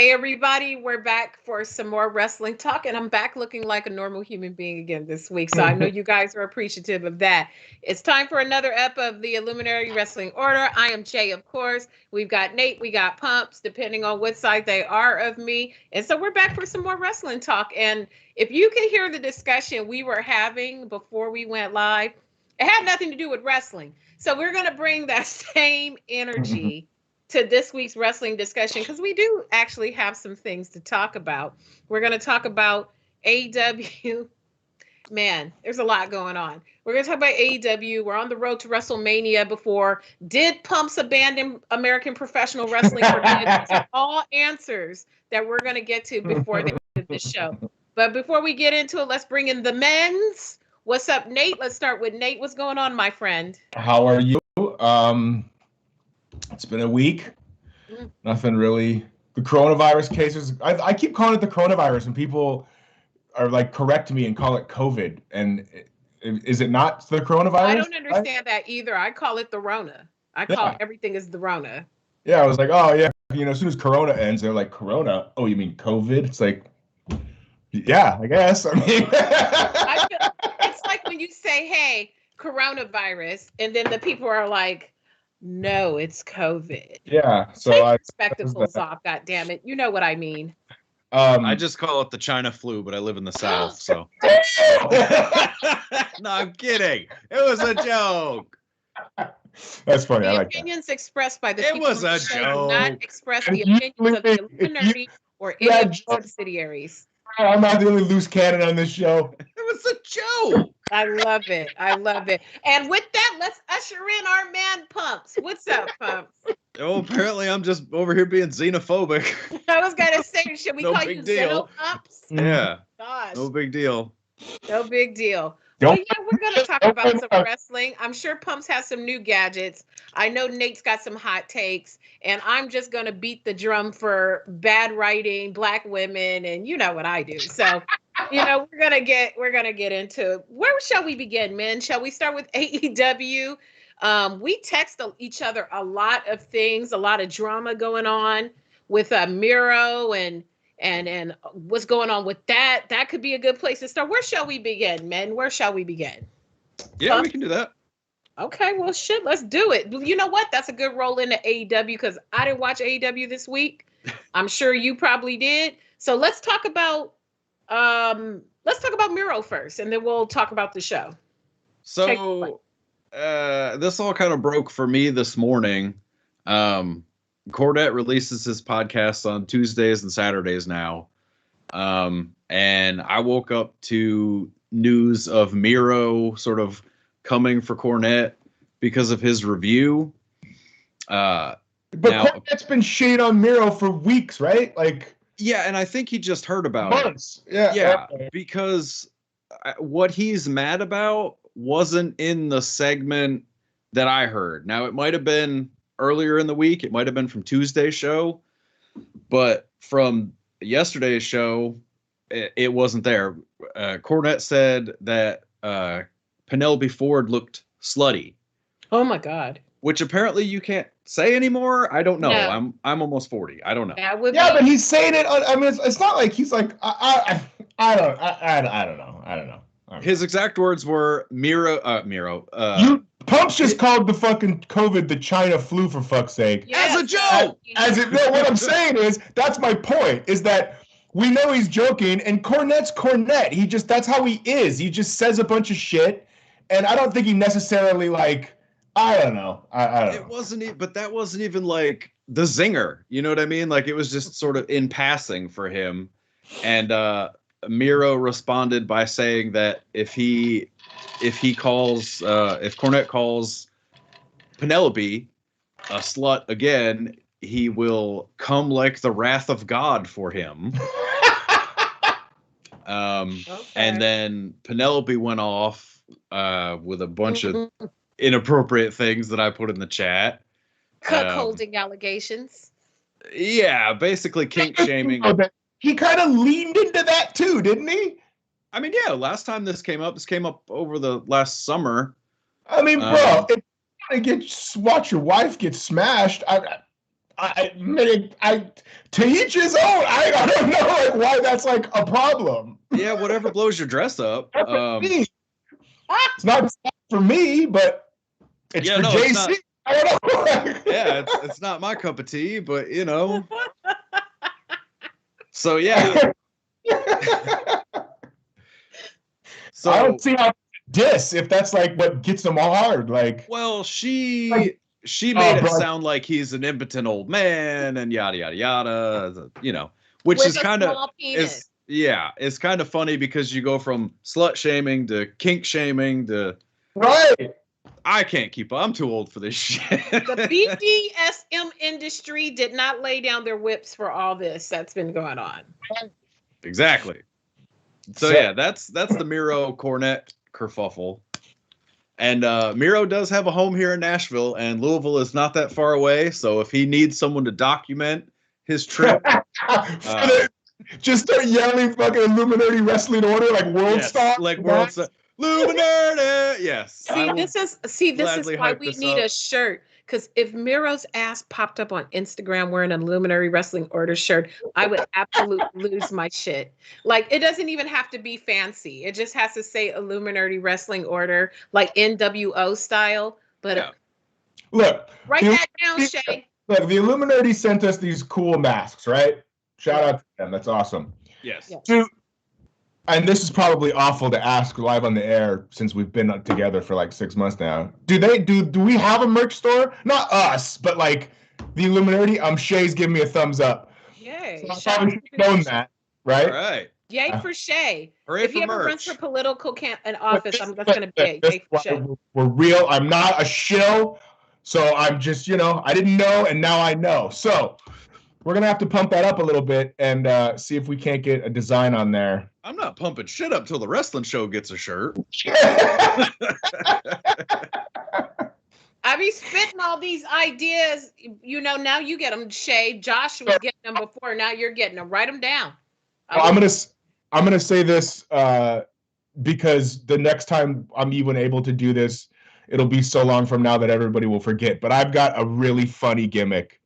Hey everybody, we're back for some more wrestling talk, and I'm back looking like a normal human being again this week. So I know you guys are appreciative of that. It's time for another ep of the IllumiNERDI Wrestling Order. I am Jay, of course. We've got Nate, we got Pumps, depending on what side they are of me. And so we're back for some more wrestling talk. And if you can hear the discussion we were having before we went live, it had nothing to do with wrestling. So we're going to bring that same energy to this week's wrestling discussion, because we do actually have some things to talk about. We're going to talk about AEW. Man, there's a lot going on. We're going to talk about AEW. We're on the road to WrestleMania before. Did Pumps abandon American professional wrestling for good? These are all answers that we're going to get to before the end of the show. But before we get into it, let's bring in the men's. What's up, Nate? Let's start with Nate. What's going on, my friend? How are you? It's been a week. Nothing really. The coronavirus cases, I keep calling it the coronavirus, and people are like, correct me and call it COVID. And is it not the coronavirus? I don't understand that either. I call it the Rona. I call everything is the Rona. Yeah, I was like, oh yeah, as soon as Corona ends, they're like, Corona? Oh, you mean COVID? It's like, yeah, I guess. I mean, it's like when you say, hey, coronavirus, and then the people are like, no, it's COVID. Yeah. So take your spectacles off, God damn it. You know what I mean. I just call it the China flu, but I live in the South, so. No, I'm kidding. It was a joke. That's funny. The opinions expressed by the people was a joke. do not express the opinions of the IllumiNERDI or any of the subsidiaries. I'm not the only loose cannon on this show. It was a joke. I love it. I love it. And with that, let's usher in our man Pumps. What's up, Pumps? Oh, apparently I'm just over here being xenophobic. I was gonna say, should we No call big you deal. Xenopumps? Yeah. Gosh. No big deal. No big deal. Well, yeah, we're going to talk about some wrestling. I'm sure Pumps has some new gadgets. I know Nate's got some hot takes, and I'm just going to beat the drum for bad writing, black women, and you know what I do. So, we're going to get into it. Where shall we begin, men? Shall we start with AEW? We text each other a lot of things, a lot of drama going on with Miro and what's going on with that. That could be a good place to start. Where shall we begin, men? Where shall we begin? Yeah, we can do that. Okay, well, shit, let's do it. You know what? That's a good roll into AEW, because I didn't watch AEW this week. I'm sure you probably did. So let's talk about Miro first, and then we'll talk about the show. So this all kind of broke for me this morning. Cornette releases his podcast on Tuesdays and Saturdays now. And I woke up to news of Miro sort of coming for Cornette because of his review. But now, Cornette's been shitting on Miro for weeks, right? Like, yeah, and I think he just heard about months. it. Yeah, because what he's mad about wasn't in the segment that I heard. Now, it might have been earlier in the week. It might have been from Tuesday's show, but from yesterday's show, it wasn't there. Cornette said that Penelope Ford looked slutty. Oh my God. Which apparently you can't say anymore. I don't know. No. I'm almost 40. I don't know. But he's saying it. I mean, it's not like he's like, I don't know. His exact words were Miro. Pumps just called the fucking COVID the China flu, for fuck's sake. Yes. As a joke. No, what I'm saying is, that's my point, is that we know he's joking, and Cornette's Cornette. That's how he is. He just says a bunch of shit, and I don't think he necessarily, like, I don't know. I don't know. But that wasn't even like the zinger. You know what I mean? Like, it was just sort of in passing for him. And Miro responded by saying that if Cornette calls Penelope a slut again, he will come like the wrath of God for him. And then Penelope went off with a bunch of inappropriate things that I put in the chat. Cuckolding allegations. Yeah, basically kink shaming. He kind of leaned into that too, didn't he? I mean, yeah, last time this came up over the last summer. I mean, bro, if you watch your wife get smashed, I to each his own. I don't know like why that's like a problem. Yeah, whatever blows your dress up. It's not for me, but it's for JC. I don't know. Yeah, it's not my cup of tea, but you know. So yeah. So I don't see how diss if that's like what gets them hard. Like, well, she made it sound like he's an impotent old man and yada yada yada. You know, which With is a kind of small penis. it's kind of funny because you go from slut shaming to kink shaming to right. I can't keep up. I'm too old for this shit. The BDSM industry did not lay down their whips for all this that's been going on. Exactly. So yeah, that's the Miro Cornette kerfuffle. And Miro does have a home here in Nashville, and Louisville is not that far away. So if he needs someone to document his trip, just start yelling fucking IllumiNERDI wrestling order like world star, like world star. IllumiNERDI, yes. This is why we need a shirt. Because if Miro's ass popped up on Instagram wearing an IllumiNERDI Wrestling Order shirt, I would absolutely lose my shit. Like, it doesn't even have to be fancy. It just has to say IllumiNERDI Wrestling Order, like NWO style. But yeah. Look, write that down, Shay. Look, the IllumiNERDI sent us these cool masks, right? Shout out to them. That's awesome. Yes. And this is probably awful to ask live on the air since we've been together for like 6 months now. Do we have a merch store? Not us, but like the IllumiNERDI. Shay's giving me a thumbs up. Yay. So I probably should have known that, right? All right. Yay for Shay. Hooray if for he ever merch. runs for political office, that's going to be it. Yay for Shay. We're real. I'm not a shill. So I'm just, I didn't know, and now I know. So we're going to have to pump that up a little bit and see if we can't get a design on there. I'm not pumping shit up till the wrestling show gets a shirt. I be spitting all these ideas. Now you get them, Shay. Josh was getting them before. Now you're getting them. Write them down. I'm gonna say this because the next time I'm even able to do this, it'll be so long from now that everybody will forget. But I've got a really funny gimmick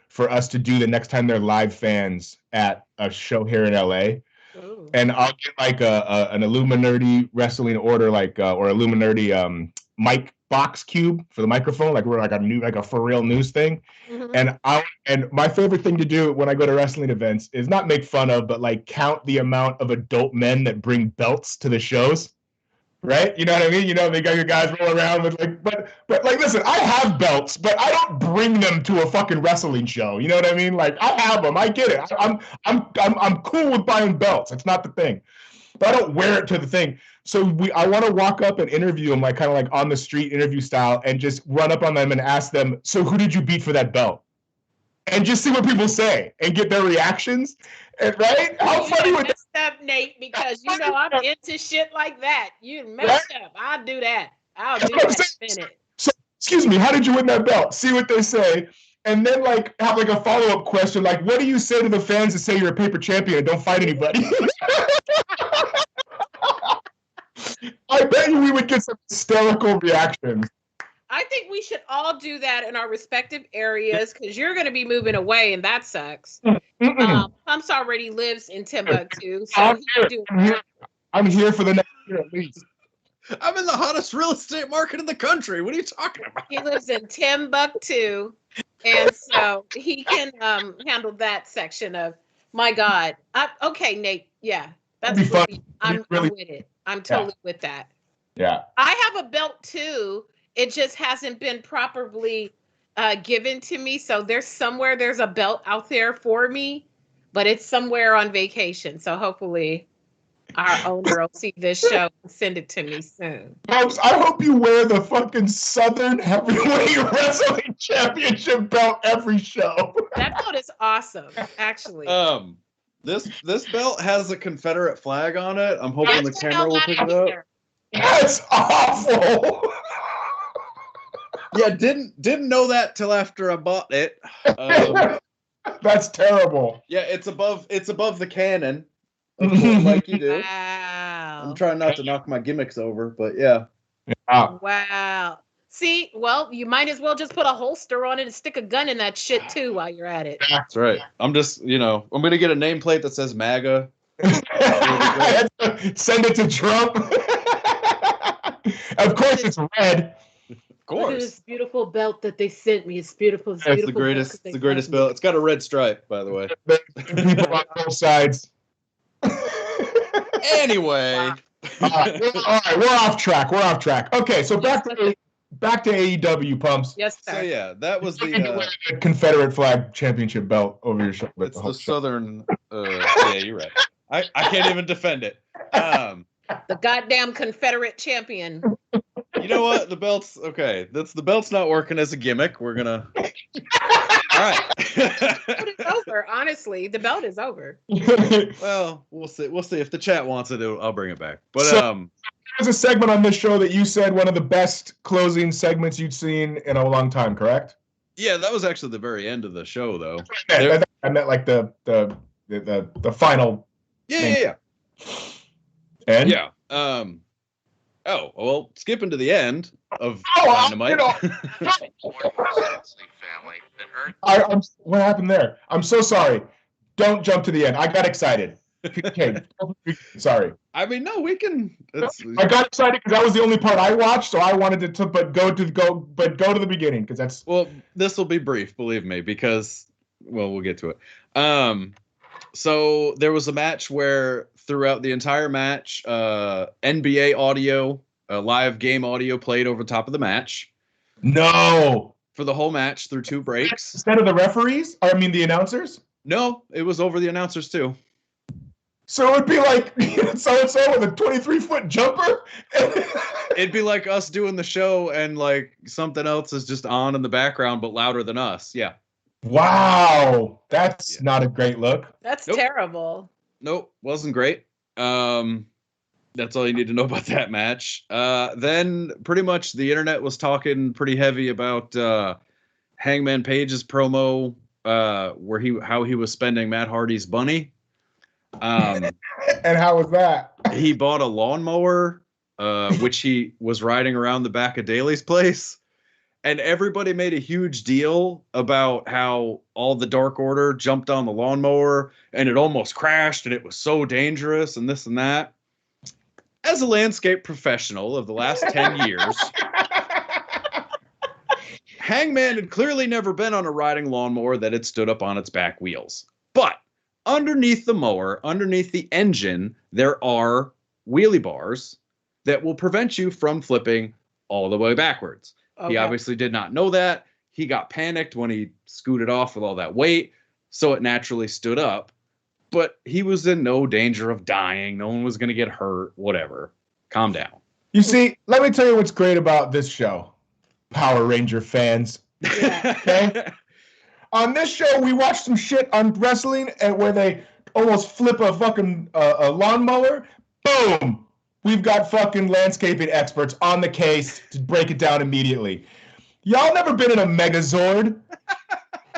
for us to do the next time they're live fans at a show here in LA. Ooh. And I'll get like an IllumiNERDI Wrestling Order, or IllumiNERDI mic box cube for the microphone, like we're like a for real news thing. Mm-hmm. And my favorite thing to do when I go to wrestling events is not make fun of, but like count the amount of adult men that bring belts to the shows. Right? You know what I mean? They got your guys roll around with like, but like, listen, I have belts, but I don't bring them to a fucking wrestling show. You know what I mean? Like, I have them. I get it. I'm cool with buying belts. It's not the thing, but I don't wear it to the thing. So I want to walk up and interview them, like kind of like on the street interview style, and just run up on them and ask them, so who did you beat for that belt? And just see what people say and get their reactions. And, right? How funny would that? Up, Nate, because I'm into shit like that. You messed up. I'll do that. I'll do that in a minute. So, excuse me, how did you win that belt? See what they say. And then like have like a follow-up question, like, what do you say to the fans that say you're a paper champion and don't fight anybody? I bet you we would get some hysterical reactions. I think we should all do that in our respective areas because you're going to be moving away, and that sucks. Pumps already lives in Timbuktu, so I'm here for the next year at least. I'm in the hottest real estate market in the country. What are you talking about? He lives in Timbuktu, and so he can handle that section of. My God. Okay, Nate. Yeah, that's fun. I'm with it. I'm totally with that. Yeah. I have a belt too. It just hasn't been properly given to me. So there's a belt out there for me, but it's somewhere on vacation. So hopefully our owner will see this show and send it to me soon. Folks, I hope you wear the fucking Southern Heavyweight Wrestling Championship belt every show. That belt is awesome, actually. This belt has a Confederate flag on it. I'm hoping the camera will pick it up. That's awful. Yeah, didn't know that till after I bought it. That's terrible. Yeah, it's above the cannon, like you do. Wow. I'm trying not to knock my gimmicks over, but yeah. Wow. See, well, you might as well just put a holster on it and stick a gun in that shit too while you're at it. That's right. I'm just, I'm going to get a nameplate that says MAGA. Send it to Trump. Of course, it's red. Of course. Look at this beautiful belt that they sent me. It's beautiful. It's It's beautiful the greatest. It's the greatest belt. It's got a red stripe, by the way. People on both sides. Anyway. All right, we're off track. Okay, so back to AEW, Pumps. Yes, sir. So yeah, that was The the Confederate flag championship belt over your shoulder. it's the southern. Yeah, you're right. I can't even defend it. The goddamn Confederate champion. You know what? The belt's okay. The belt's not working as a gimmick. We're gonna. All right. It's over. Honestly, the belt is over. Well, we'll see. We'll see if the chat wants it. I'll bring it back. But there's a segment on this show that you said one of the best closing segments you'd seen in a long time, correct? yeah, that was actually the very end of the show, though. I meant like the final. Yeah. And Yeah. Oh, well, skipping to the end of Dynamite. What happened there? I'm so sorry. Don't jump to the end. I got excited. Okay, sorry. I mean, no, we can. I got excited because that was the only part I watched, so I wanted to go to the beginning because that's. Well, this will be brief, believe me, because we'll get to it. So there was a match where throughout the entire match, NBA audio, live game audio played over top of the match. No. For the whole match through 2 breaks. Instead of the referees? I mean the announcers? No, it was over the announcers too. So it would be like so-and-so with a 23-foot jumper? It'd be like us doing the show and like something else is just on in the background but louder than us. Yeah. Wow. That's not a great look. That's terrible. Nope, wasn't great. That's all you need to know about that match. Then pretty much the internet was talking pretty heavy about Hangman Page's promo where how he was spending Matt Hardy's money. And how was that? He bought a lawnmower, which he was riding around the back of Daly's place. And everybody made a huge deal about how all the Dark Order jumped on the lawnmower and it almost crashed and it was so dangerous and this and that. As a landscape professional of the last 10 years, Hangman had clearly never been on a riding lawnmower that had stood up on its back wheels. But underneath the mower, underneath the engine, there are wheelie bars that will prevent you from flipping all the way backwards. Okay. He obviously did not know that. He got panicked when he scooted off with all that weight, so it naturally stood up. But he was in no danger of dying. No one was going to get hurt, whatever. Calm down. You see, let me tell you what's great about this show, Power Ranger fans. Yeah. Okay? On this show, we watch some shit on wrestling and where they almost flip a fucking a lawnmower. Boom! We've got fucking landscaping experts on the case to break it down immediately. Y'all never been in a Megazord.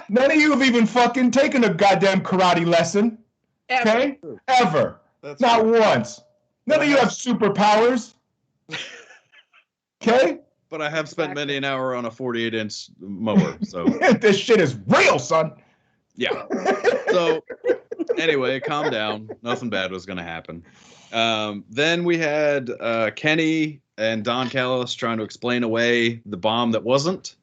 None of you have even fucking taken a goddamn karate lesson. Okay? Ever. That's not true. Once. None of you have superpowers. Okay? But I have spent many an hour on a 48-inch mower, so. This shit is real, son. Yeah. So, anyway, calm down. Nothing bad was going to happen. Then we had Kenny and Don Callis trying to explain away the bomb that wasn't.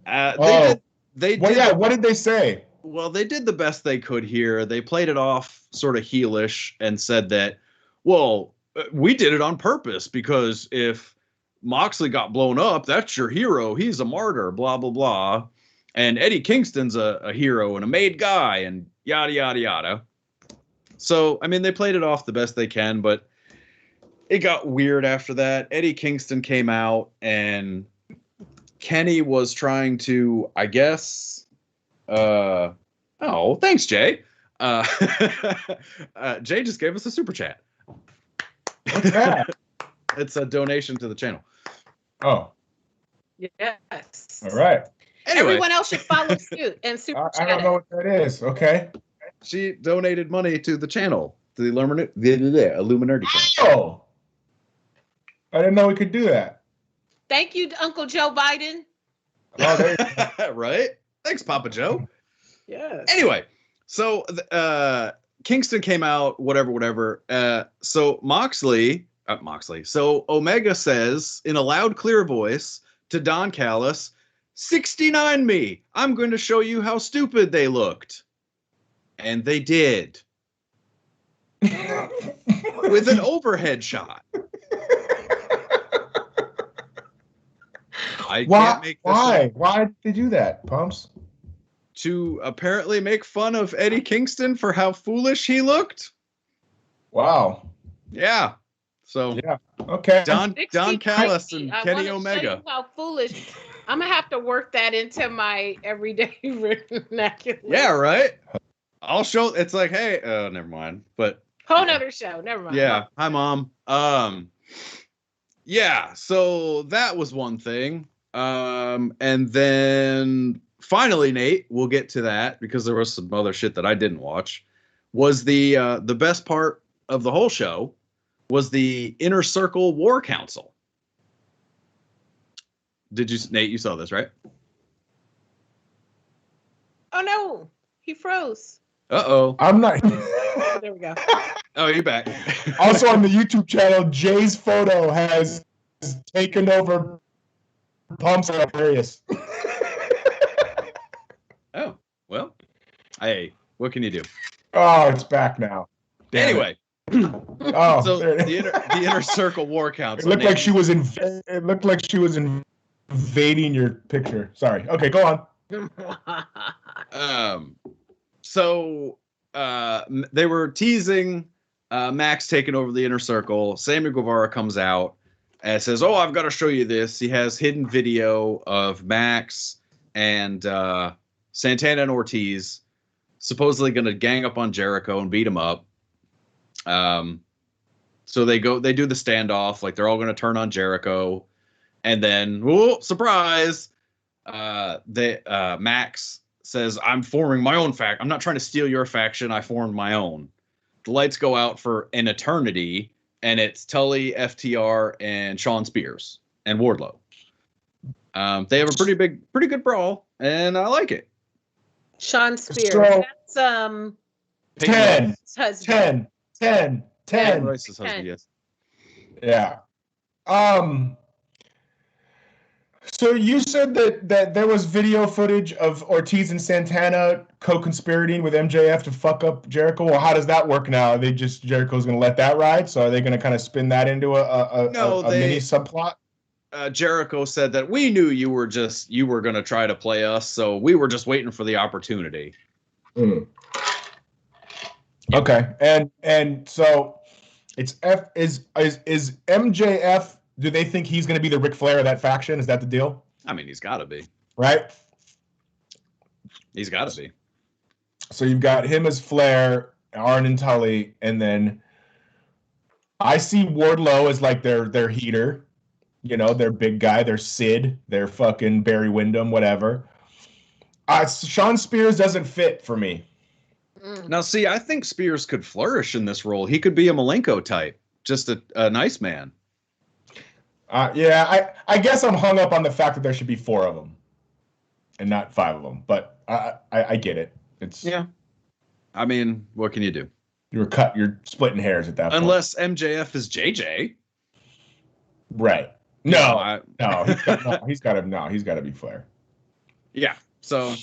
What did they say? Well, they did the best they could here. They played it off sort of heelish and said that, well, we did it on purpose because if Moxley got blown up, that's your hero. He's a martyr, blah, blah, blah. And Eddie Kingston's a hero and a made guy and yada, yada, yada. So, I mean, they played it off the best they can, but it got weird after that. Eddie Kingston came out and Kenny was trying to, I guess, thanks, Jay. Jay just gave us a super chat. What's that? It's a donation to the channel. Oh. Yes. All right. Anyway. Everyone else should follow suit and super chat. I don't know what that is. Okay. She donated money to the channel, to the IllumiNERDI channel. Oh. I didn't know we could do that. Thank you, Uncle Joe Biden. Oh, right? Thanks, Papa Joe. Yes. Anyway, so Kingston came out, whatever. So Moxley. So Omega says in a loud, clear voice to Don Callis, 69 me. I'm going to show you how stupid they looked. And they did. With an overhead shot. I can't make this Why? up. Why did they do that, Pumps? To apparently make fun of Eddie Kingston for how foolish he looked. Wow. Yeah. So yeah. Okay. Don Callis and I Kenny wanna Omega. show you how foolish. I'm gonna have to work that into my everyday vernacular. Yeah, right. I'll show. It's like, hey, never mind. But whole nother show. Never mind. yeah. Hi, Mom. Yeah. So that was one thing. And then finally, Nate, we'll get to that because there was some other shit that I didn't watch. Was the best part of the whole show was the Inner Circle War Council. Did you, Nate? You saw this, right? Oh no, he froze. Uh-oh. I'm not. There we go. Oh, you're back. Also on the YouTube channel, Jay's photo has taken over Pumps are hilarious. Oh, well. Hey, what can you do? Oh, it's back now. Damn Anyway. Oh, so the inner Circle War Council. It looked like she was invading your picture. Sorry. Okay, go on. So they were teasing Max taking over the Inner Circle. Sammy Guevara comes out and says, "Oh, I've got to show you this." He has hidden video of Max and Santana and Ortiz supposedly going to gang up on Jericho and beat him up. So they do the standoff, like they're all going to turn on Jericho, and then, whoa, surprise! Max says, "I'm forming my own faction. I'm not trying to steal your faction. I formed my own." The lights go out for an eternity, and it's Tully, FTR, and Shawn Spears and Wardlow. They have a pretty good brawl, and I like it. Shawn Spears. So, That's 10. Royce's husband, yes. Yeah. So you said that there was video footage of Ortiz and Santana co-conspirating with MJF to fuck up Jericho. Well, how does that work now? Are they just Jericho's going to let that ride? So are they going to kind of spin that into a mini subplot? Jericho said that we knew you were going to try to play us, so we were just waiting for the opportunity. Mm. Okay, and so it's is MJF. Do they think he's going to be the Ric Flair of that faction? Is that the deal? I mean, he's got to be. Right? He's got to be. So you've got him as Flair, Arn and Tully, and then I see Wardlow as like their heater. You know, their big guy, their Sid, their fucking Barry Windham, whatever. Shawn Spears doesn't fit for me. Now, see, I think Spears could flourish in this role. He could be a Malenko type, just a nice man. Yeah, I guess I'm hung up on the fact that there should be 4 of them and not 5 of them. But I get it. Yeah. I mean, what can you do? You're splitting hairs at that point. Unless MJF is JJ. Right. No, he's got to be Flair. Yeah. So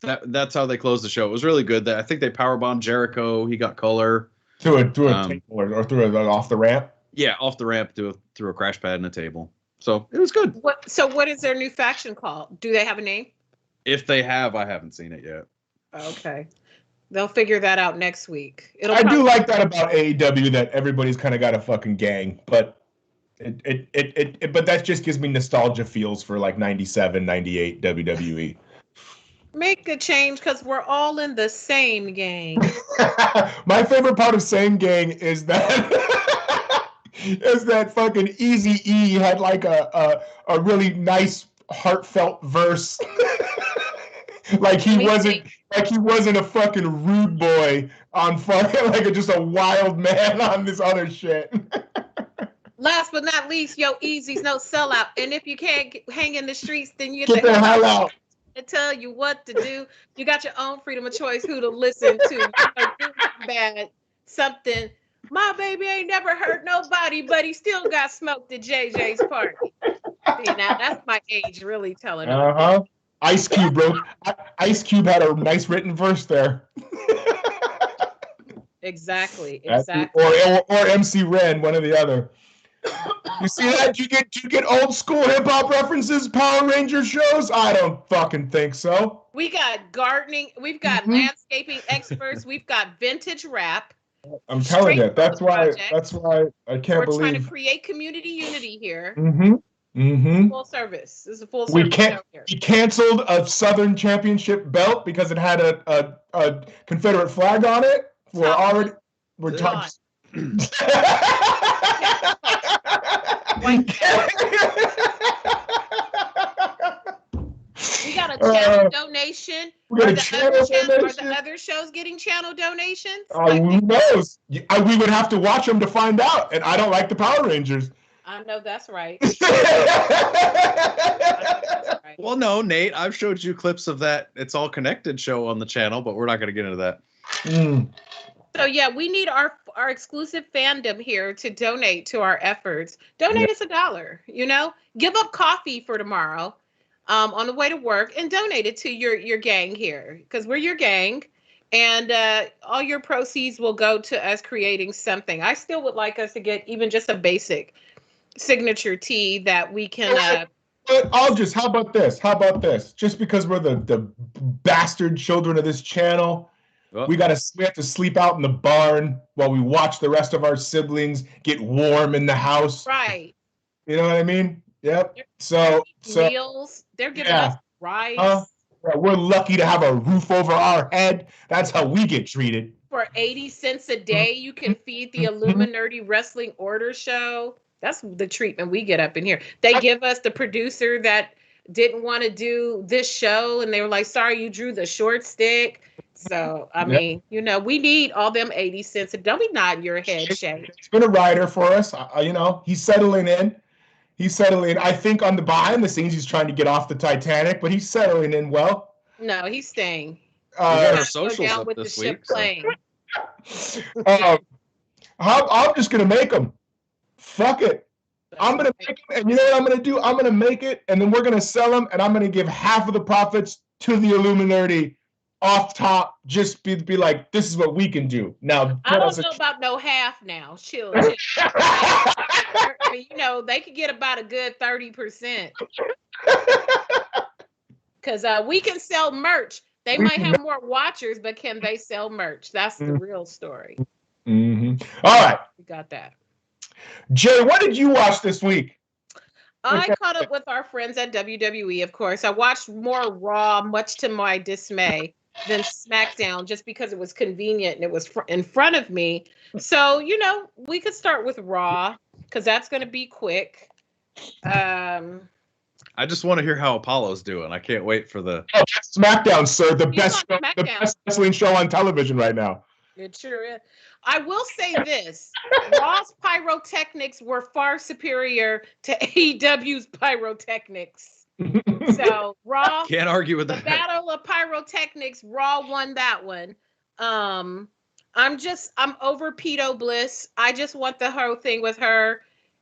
that's how they closed the show. It was really good. I think they powerbombed Jericho. He got color through a table or through off the ramp. Yeah, off the ramp through a crash pad and a table. So it was good. What is their new faction called? Do they have a name? If they have, I haven't seen it yet. Okay. They'll figure that out next week. I do like that about AEW, that everybody's kind of got a fucking gang, but but that just gives me nostalgia feels for like 97, 98 WWE. Make a change because we're all in the same gang. My favorite part of Same Gang is that fucking Eazy-E had like a really nice heartfelt verse. like he wasn't a fucking rude boy on fucking like just a wild man on this other shit. Last but not least, Yo Easy's no sellout. And if you can't hang in the streets, then you Get the hell out. To tell you what to do. You got your own freedom of choice who to listen to. You know, good, bad, something. My baby ain't never hurt nobody, but he still got smoked at JJ's party. See, now that's my age really telling on. Ice Cube, bro. Ice Cube had a nice written verse there. Exactly. Or MC Ren, one or the other. You see that? Do you get old school hip hop references, Power Ranger shows? I don't fucking think so. We got gardening, we've got landscaping experts, we've got vintage rap. I'm telling you, that's why I can't believe we're trying to create community unity here. Full service. This is a full service show here. We canceled a Southern Championship belt because it had a Confederate flag on it. We're talking. We got a channel donation. Are the other shows getting channel donations? Who knows? We would have to watch them to find out. And I don't like the Power Rangers. I know that's right. Well, no, Nate, I've showed you clips of that It's All Connected show on the channel, but we're not going to get into that. So yeah, we need our exclusive fandom here to donate to our efforts. Donate us $1, you know? Give up coffee for tomorrow on the way to work and donate it to your gang here, because we're your gang, and all your proceeds will go to us creating something. I still would like us to get even just a basic signature tee that we can but how about this? Just because we're the bastard children of this channel, we have to sleep out in the barn while we watch the rest of our siblings get warm in the house. Right. You know what I mean? Yep. So meals. They're giving us rice. We're lucky to have a roof over our head. That's how we get treated. For 80 cents a day, you can feed the IllumiNERDI Wrestling Order show. That's the treatment we get up in here. They give us the producer that didn't want to do this show, and they were like, sorry, you drew the short stick. So, I mean, you know, we need all them 80 cents. Don't be nodding your head, Shay. He's been a writer for us. You know, he's settling in. I think on the behind the scenes, he's trying to get off the Titanic, but he's settling in well. No, he's staying. We got our socials up with this the ship week. I'm just going to make them. Fuck it. I'm going to make them, and you know what I'm going to do? I'm going to make it, and then we're going to sell them, and I'm going to give half of the profits to the IllumiNERDI off top. Just be like, this is what we can do. Now, I don't know about no half now. Chill. You know, they could get about a good 30%. Because we can sell merch. They might have more watchers, but can they sell merch? That's the real story. All right. We got that. Jay, what did you watch this week? I caught up with our friends at WWE, of course. I watched more Raw, much to my dismay, than SmackDown, just because it was convenient and it was in front of me. So, you know, we could start with Raw, because that's going to be quick. I just want to hear how Apollo's doing. I can't wait for the SmackDown, sir. The best wrestling show on television right now. It sure is. I will say this. Raw's pyrotechnics were far superior to AEW's pyrotechnics. So Raw can't argue with the that. Battle of Pyrotechnics, Raw won that one. I'm over Pedo Bliss. I just want the whole thing with her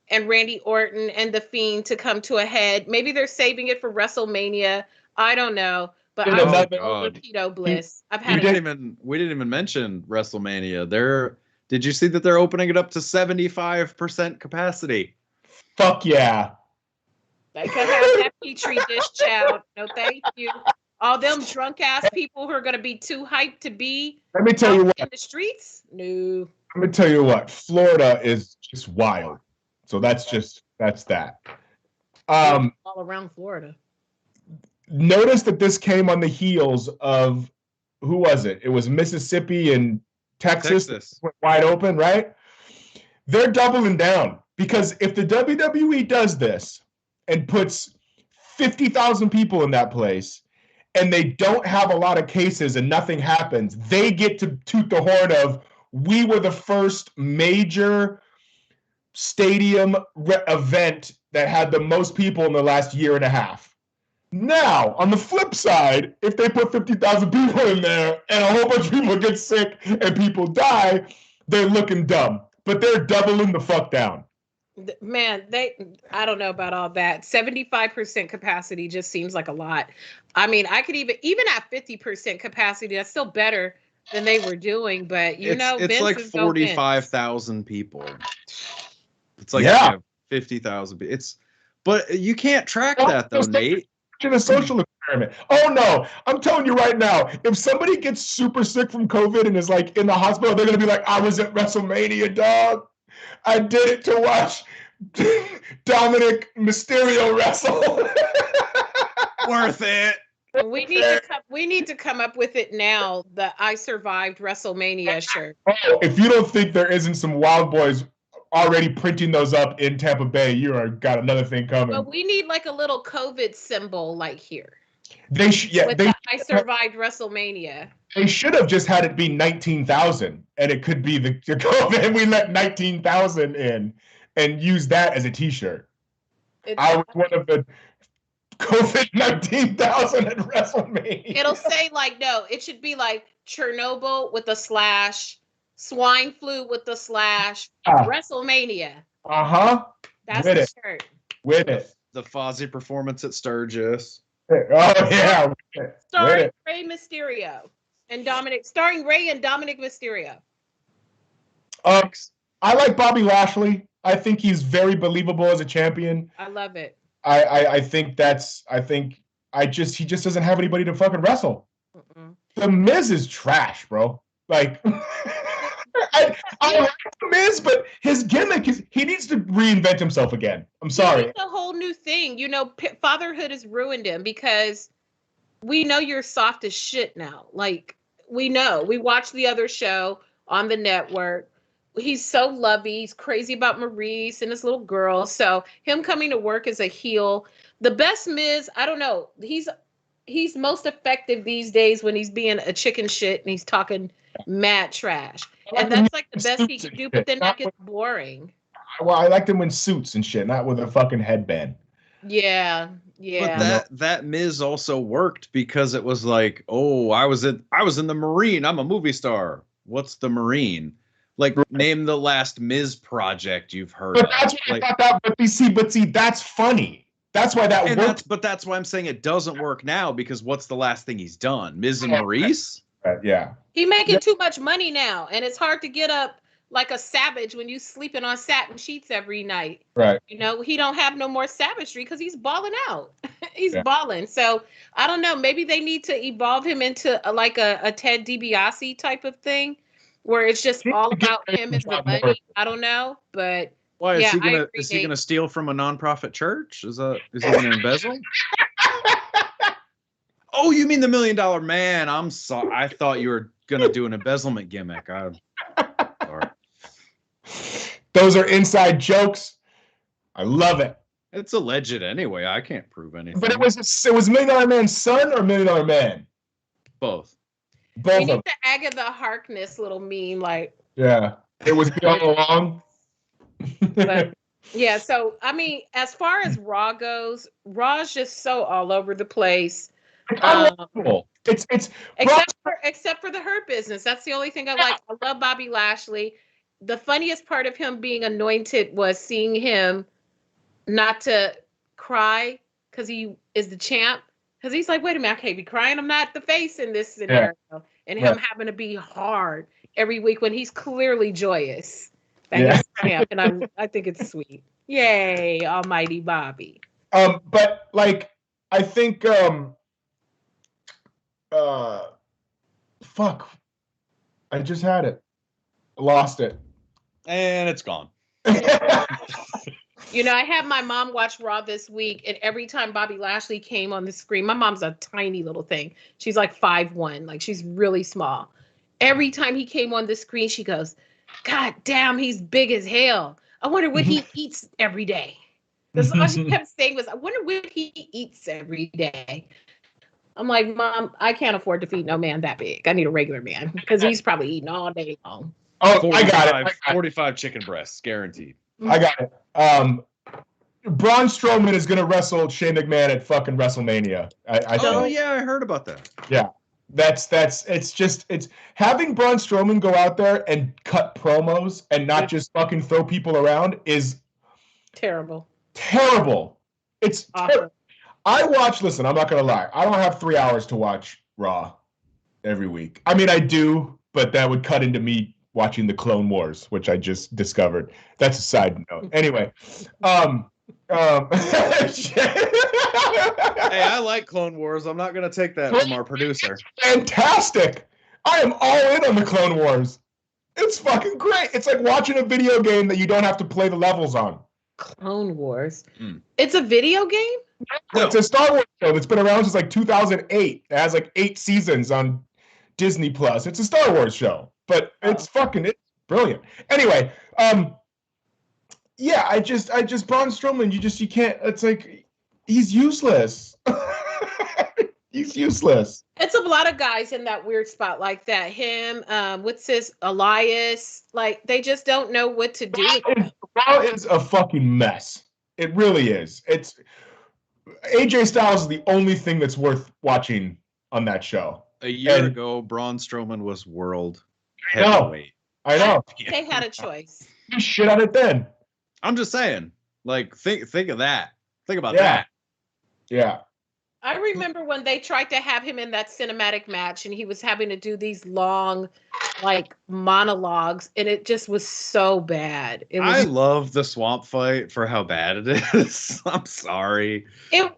and Randy Orton and The Fiend to come to a head. Maybe they're saving it for WrestleMania. I don't know. But I'm over Pedo Bliss. We didn't even mention WrestleMania. Did you see that they're opening it up to 75% capacity? Fuck yeah. They could have that Petri dish, child. No, thank you. All them drunk ass people who are going to be too hyped to be. Let me tell you what. In the streets? No. Let me tell you what. Florida is just wild. So that's that. All around Florida. Notice that this came on the heels of, who was it? It was Mississippi and Texas. Went wide open, right? They're doubling down, because if the WWE does this and puts 50,000 people in that place and they don't have a lot of cases and nothing happens, they get to toot the horn of, we were the first major stadium event that had the most people in the last year and a half. Now, on the flip side, if they put 50,000 people in there and a whole bunch of people get sick and people die, they're looking dumb. But they're doubling the fuck down. Man, I don't know about all that. 75% capacity just seems like a lot. I mean, I could even at 50% capacity, that's still better than they were doing, but it's like 45,000 people. It's like yeah. 50,000. But you can't track that though, Nate. In a social experiment. Oh no, I'm telling you right now, if somebody gets super sick from COVID and is like in the hospital, they're gonna be like, I was at WrestleMania, dog. I did it to watch Dominic Mysterio wrestle. Worth it. We need to come up with it now. The I survived WrestleMania shirt. Oh, if you don't think there isn't some Wild Boys already printing those up in Tampa Bay, you are got another thing coming. But we need like a little COVID symbol like here. They should. Yeah, I survived WrestleMania. They should have just had it be 19,000, and it could be the COVID. And we let 19,000 in and use that as a T-shirt. I was one of the COVID 19,000 at WrestleMania. It'll say like no. It should be like Chernobyl with a slash, swine flu with a slash, WrestleMania. That's the shirt. With it. The Fozzy performance at Sturgis. Oh yeah. Starring Rey Mysterio and Dominic. Starring Rey and Dominic Mysterio. I like Bobby Lashley. I think he's very believable as a champion. I love it. I think he just doesn't have anybody to fucking wrestle. The Miz is trash, bro. Like I like The Miz, but his gimmick is he needs to reinvent himself again. I'm sorry. It's a whole new thing. Fatherhood has ruined him because we know you're soft as shit now. Like, we know. We watch the other show on the network. He's so lovey. He's crazy about Maurice and his little girl. So him coming to work as a heel. The best Miz, I don't know. He's most effective these days when he's being a chicken shit and he's talking mad trash. And that's like the best he can do, but then that gets boring. Well, I liked him in suits and shit, not with a fucking headband. Yeah. But that Miz also worked because it was like, oh, I was in the Marine. I'm a movie star. What's the Marine? Like, name the last Miz project you've heard of. That's what I thought that. But see, that's funny. That's why that works. But that's why I'm saying it doesn't work now, because what's the last thing he's done? Miz and Maurice? Yeah. He making too much money now, and it's hard to get up like a savage when you sleeping on satin sheets every night. Right. He don't have no more savagery because he's balling out. He's balling. So I don't know. Maybe they need to evolve him into a Ted DiBiase type of thing, where it's just all about him and the money. I don't know, but why is he gonna steal from a nonprofit church? Is he gonna embezzle? Oh, you mean the $1 Million Man? I'm sorry. I thought you were gonna do an embezzlement gimmick. Sorry. Those are inside jokes. I love it. It's alleged anyway. I can't prove anything. But it was $1 Million Man's son or $1 Million Man? Both. We need the Agatha Harkness little meme, like. Yeah, it was all along. But yeah, so I mean, as far as Raw goes, Raw's just so all over the place. It's except for the Hurt Business. That's the only thing I like. I love Bobby Lashley. The funniest part of him being anointed was seeing him not to cry because he is the champ. Because he's like, wait a minute, I can't be crying. I'm not the face in this scenario. Yeah. And him having to be hard every week when he's clearly joyous. That champ, and I think it's sweet. Yay, almighty Bobby. But like, I think fuck. I just had it. Lost it. And it's gone. I had my mom watch Raw this week, and every time Bobby Lashley came on the screen, my mom's a tiny little thing. She's like 5'1", like she's really small. Every time he came on the screen, she goes, God damn, he's big as hell. I wonder what he eats every day. That's all she kept saying was, I wonder what he eats every day. I'm like, Mom, I can't afford to feed no man that big. I need a regular man because he's probably eating all day long. Oh, I got it. 45 chicken breasts, guaranteed. I got it. Braun Strowman is going to wrestle Shane McMahon at fucking WrestleMania. Yeah, I heard about that. Yeah. It's having Braun Strowman go out there and cut promos and not just fucking throw people around is terrible. It's terrible. Listen, I'm not going to lie. I don't have 3 hours to watch Raw every week. I mean, I do, but that would cut into me watching the Clone Wars, which I just discovered. That's a side note. Anyway, Hey, I like Clone Wars. I'm not going to take that from our producer. Fantastic. I am all in on the Clone Wars. It's fucking great. It's like watching a video game that you don't have to play the levels on. Clone Wars. It's a video game? No. It's a Star Wars show that's been around since like 2008. It has like 8 seasons on Disney Plus. It's a Star Wars show, but it's brilliant. Anyway, yeah, I just Braun Strowman, you can't, it's like, he's useless. He's useless. It's a lot of guys in that weird spot like that. Him, what's his, Elias, like, they just don't know what to do. Raw is a fucking mess. It really is. It's AJ Styles is the only thing that's worth watching on that show. A year ago, Braun Strowman was world heavyweight. I know. They had a choice. You shit on it then. I'm just saying, like, think of that. Think about that. Yeah. I remember when they tried to have him in that cinematic match and he was having to do these long, like, monologues, and it just was so bad. I love the swamp fight for how bad it is. I'm sorry. It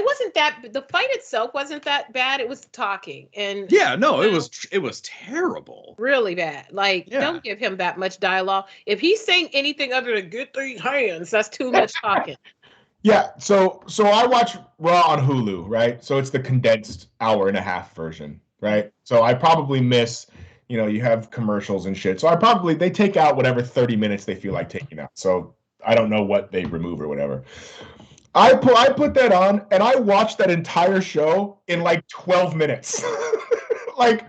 wasn't that, the fight itself wasn't that bad. It was talking. And yeah, no, it was terrible. Really bad. Like, don't give him that much dialogue. If he's saying anything other than "get these hands," that's too much talking. Yeah, so I watch Raw on Hulu, right? So it's the condensed hour-and-a-half version, right? So I probably miss, you have commercials and shit. So they take out whatever 30 minutes they feel like taking out. So I don't know what they remove or whatever. I put that on and I watched that entire show in like 12 minutes. Like,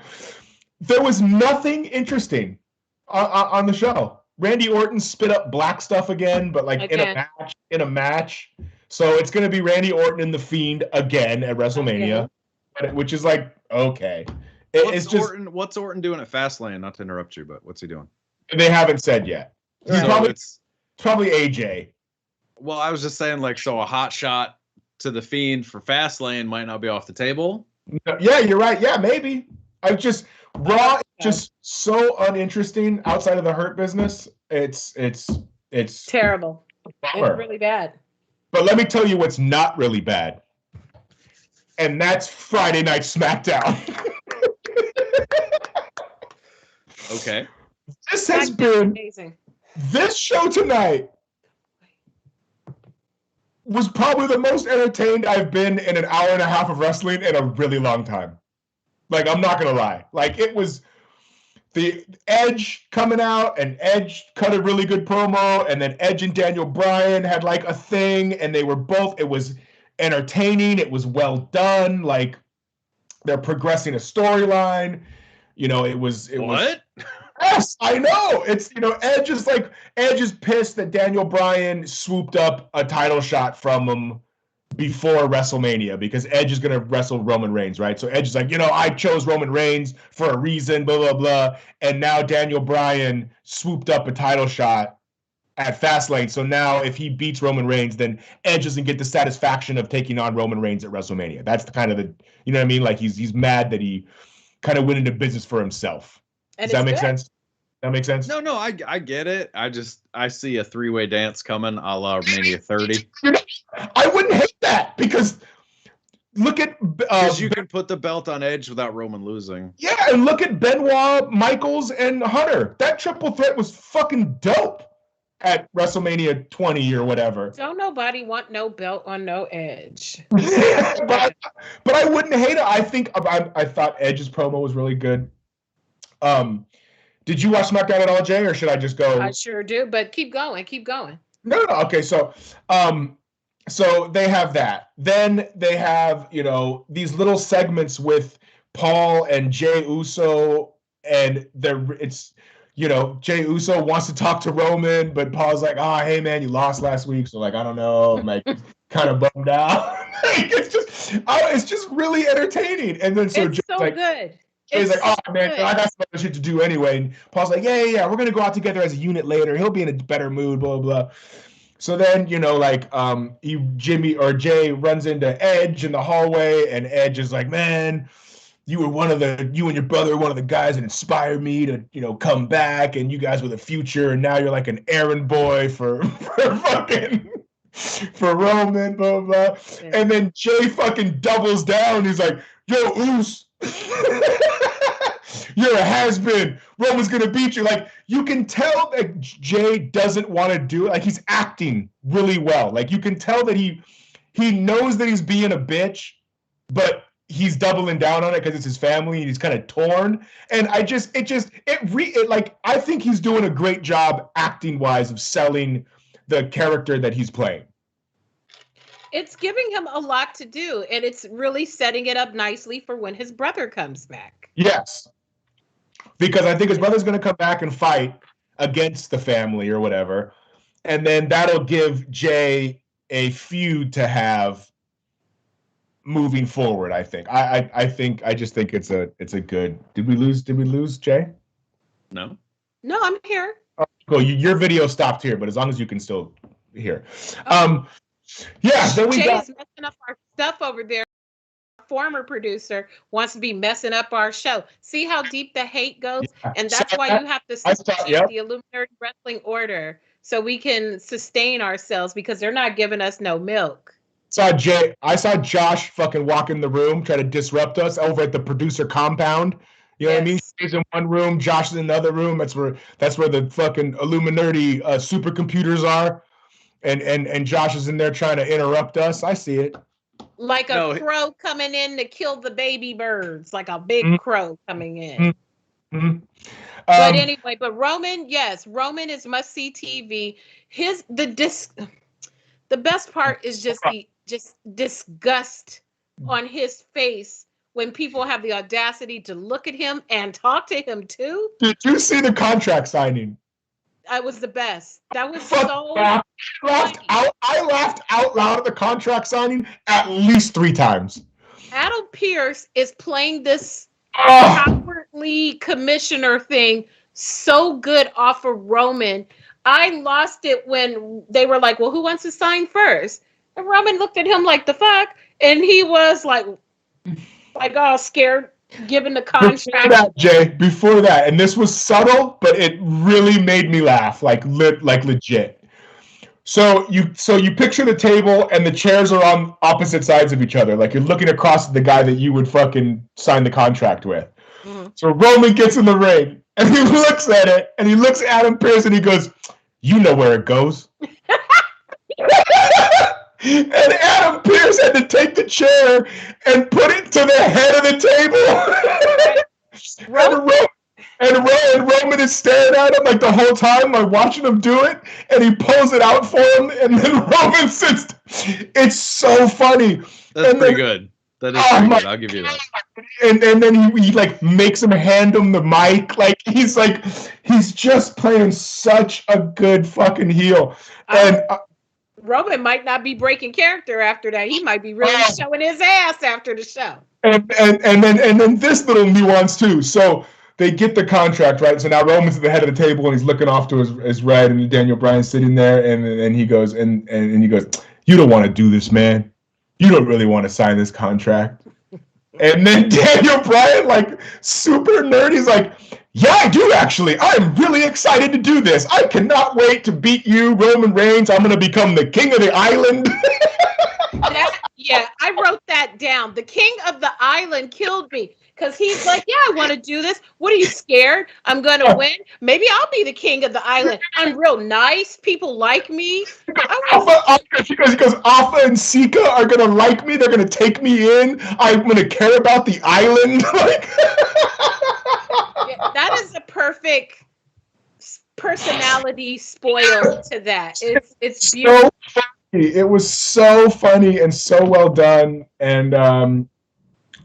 there was nothing interesting on the show. Randy Orton spit up black stuff again, but like in a match. So it's going to be Randy Orton and The Fiend again at WrestleMania, which is like, okay. What's Orton doing at Fastlane? Not to interrupt you, but what's he doing? They haven't said yet. He's probably AJ. Well, I was just saying, like, so a hot shot to The Fiend for Fastlane might not be off the table. Yeah, you're right. Yeah, maybe. Raw is just so uninteresting outside of the Hurt Business. It's terrible. It's really bad. But let me tell you what's not really bad. And that's Friday Night SmackDown. Okay. This has been amazing. This show tonight was probably the most entertained I've been in an hour and a half of wrestling in a really long time. Like, I'm not going to lie. Like, it was the Edge coming out, and Edge cut a really good promo, and then Edge and Daniel Bryan had, like, a thing, and they were both, it was entertaining. It was well done. Like, they're progressing a storyline. It was... Yes, I know. It's, Edge is pissed that Daniel Bryan swooped up a title shot from him before WrestleMania because Edge is going to wrestle Roman Reigns, right? So Edge is like, I chose Roman Reigns for a reason, blah, blah, blah. And now Daniel Bryan swooped up a title shot at Fastlane. So now if he beats Roman Reigns, then Edge doesn't get the satisfaction of taking on Roman Reigns at WrestleMania. That's the kind of you know what I mean? Like, he's mad that he kind of went into business for himself. Does that make sense? That makes sense? No, I get it. I see a 3-way dance coming a la Mania 30. I wouldn't hate that because look at... Because you can put the belt on Edge without Roman losing. Yeah, and look at Benoit, Michaels, and Hunter. That triple threat was fucking dope at WrestleMania 20 or whatever. Don't nobody want no belt on no Edge. but I wouldn't hate it. I thought Edge's promo was really good. Did you watch SmackDown at all, Jay, or should I just go? I sure do, but keep going. No. Okay, so they have that. Then they have, these little segments with Paul and Jey Uso, and Jey Uso wants to talk to Roman, but Paul's like, hey man, you lost last week, so like I don't know, I'm like kind of bummed out. It's just really entertaining. And then it's so like, good. Jay's like, oh man, I got some other shit to do anyway. And Paul's like, yeah, we're gonna go out together as a unit later. He'll be in a better mood, blah blah. So then, Jay runs into Edge in the hallway, and Edge is like, man, you and your brother were one of the guys that inspired me to, come back, and you guys were the future, and now you're like an errand boy for Roman, blah blah. Yeah. And then Jay fucking doubles down. He's like, yo, Oos, you're a has-been. Roman's gonna beat you. Like, you can tell that Jay doesn't want to do it. Like, he's acting really well. Like, you can tell that he knows that he's being a bitch, but he's doubling down on it because it's his family and he's kind of torn. And I think he's doing a great job acting wise of selling the character that he's playing. It's giving him a lot to do, and it's really setting it up nicely for when his brother comes back. Yes. Because I think his brother's going to come back and fight against the family or whatever. And then that'll give Jay a feud to have moving forward, I think. I just think it's a good. Did we lose Jay? No, I'm here. Oh, cool. Your video stopped here, but as long as you can still hear. Then we Jay's messing up our stuff over there. Our former producer wants to be messing up our show. See how deep the hate goes? Yeah. And that's why you have to support the IllumiNERDI Wrestling Order so we can sustain ourselves, because they're not giving us no milk. I saw Josh fucking walk in the room, try to disrupt us over at the producer compound. You know what I mean? He's in one room, Josh is in another room. That's where the fucking IllumiNERDI supercomputers are. And Josh is in there trying to interrupt us. I see it. Like a crow coming in to kill the baby birds, like a big crow coming in. Mm-hmm. But anyway, Roman is must-see TV. The best part is just the disgust on his face when people have the audacity to look at him and talk to him too. Did you see the contract signing? That was the best. That was I laughed out loud at the contract signing at least 3 times. Adam Pearce is playing this cowardly commissioner thing so good off of Roman. I lost it when they were like, well, who wants to sign first? And Roman looked at him like, the fuck? And he was like all scared, giving the contract. Before that, and this was subtle, but it really made me laugh, like legit. So you picture the table and the chairs are on opposite sides of each other. Like, you're looking across at the guy that you would fucking sign the contract with. Mm-hmm. So Roman gets in the ring and he looks at it and he looks at Adam Pearce and he goes, you know where it goes. And Adam Pearce had to take the chair and put it to the head of the table. And Roman is staring at him like the whole time, like watching him do it, and he pulls it out for him, and then Roman sits. It's so funny. That's pretty good. That is pretty good. I'll give you that. And then he like makes him hand him the mic. Like he's just playing such a good fucking heel. And Roman might not be breaking character after that. He might be really showing his ass after the show. And then this little nuance too. So they get the contract, right? So now Roman's at the head of the table and he's looking off to his right, and Daniel Bryan's sitting there, and he goes, and he goes, you don't want to do this, man. You don't really want to sign this contract. And then Daniel Bryan, like super nerdy, is like, yeah, I do actually. I'm really excited to do this. I cannot wait to beat you, Roman Reigns. I'm going to become the king of the island. I wrote that down. The king of the island killed me. Because he's like, yeah, I want to do this. What are you scared? I'm going to win. Maybe I'll be the king of the island. I'm real nice. People like me. Because Alpha and Sika are going to like me. They're going to take me in. I'm going to care about the island. That is a perfect personality spoil to that. It's beautiful. So funny. It was so funny and so well done. And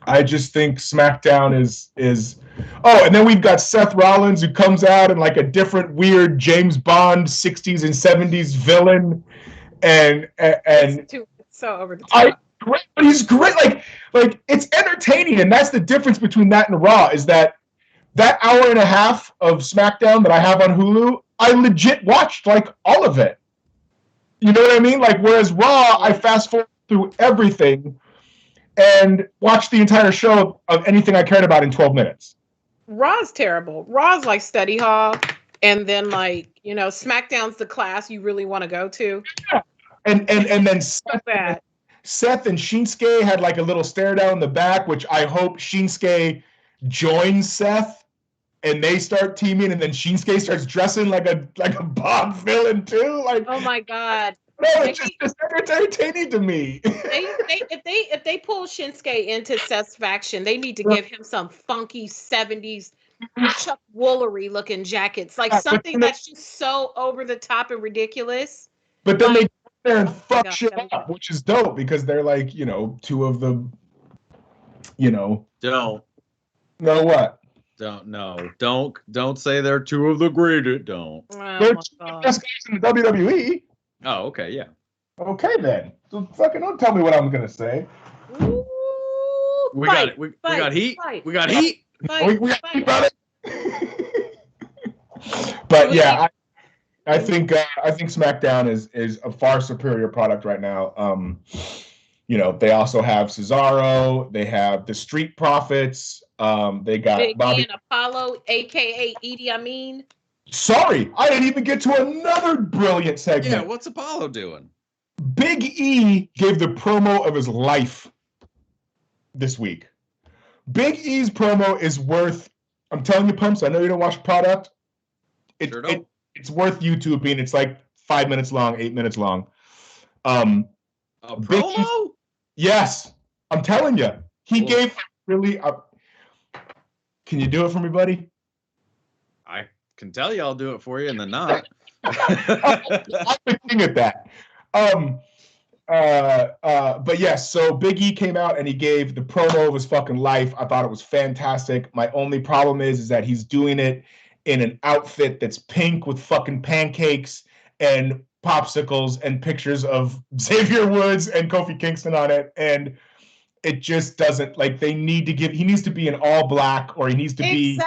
I just think SmackDown is. Oh, and then we've got Seth Rollins who comes out in like a different weird James Bond 60s and 70s villain, and It's so over the top. he's great. Like it's entertaining, and that's the difference between that and Raw is that hour and a half of SmackDown that I have on Hulu, I legit watched like all of it. You know what I mean? Like whereas Raw, I fast forward through everything and watch the entire show of anything I cared about in 12 minutes. Raw's terrible. Raw's like study hall, and then like SmackDown's the class you really want to go to. Yeah. And then Seth and Shinsuke had like a little stare down in the back, which I hope Shinsuke joins Seth and they start teaming, and then Shinsuke starts dressing like a Bob villain too. Like, oh my god. No, it's just entertaining to me. If they pull Shinsuke into Seth's faction, they need to give him some funky 70s Chuck Woolery looking jackets, like something that's just so over the top and ridiculous. But then they go there and fuck shit up, which is dope because they're like, two of the, Don't. No what? Don't say they're two of the greatest. Don't. They're two of the best guys in the WWE. Oh, okay, yeah. Okay then. So fucking don't tell me what I'm gonna say. Ooh, we got heat. We got heat. We got heat, brother. But yeah, I think SmackDown is a far superior product right now. They also have Cesaro. They have the Street Profits. They got Big Bobby E and Apollo, aka Edie Amin. Sorry, I didn't even get to another brilliant segment. Yeah, what's Apollo doing? Big E gave the promo of his life this week. Big E's promo is worth, I'm telling you, Pumps, I know you don't watch product. It's worth YouTubing. It's like 5 minutes long, 8 minutes long. A promo? Yes, I'm telling you. He gave really Can you do it for me, buddy? I can tell you I'll do it for you and then not. I'm thinking at that. But yes, so Big E came out and he gave the promo of his fucking life. I thought it was fantastic. My only problem is that he's doing it in an outfit that's pink with fucking pancakes and popsicles and pictures of Xavier Woods and Kofi Kingston on it. And it just doesn't, like, he needs to be in all black, or he needs to he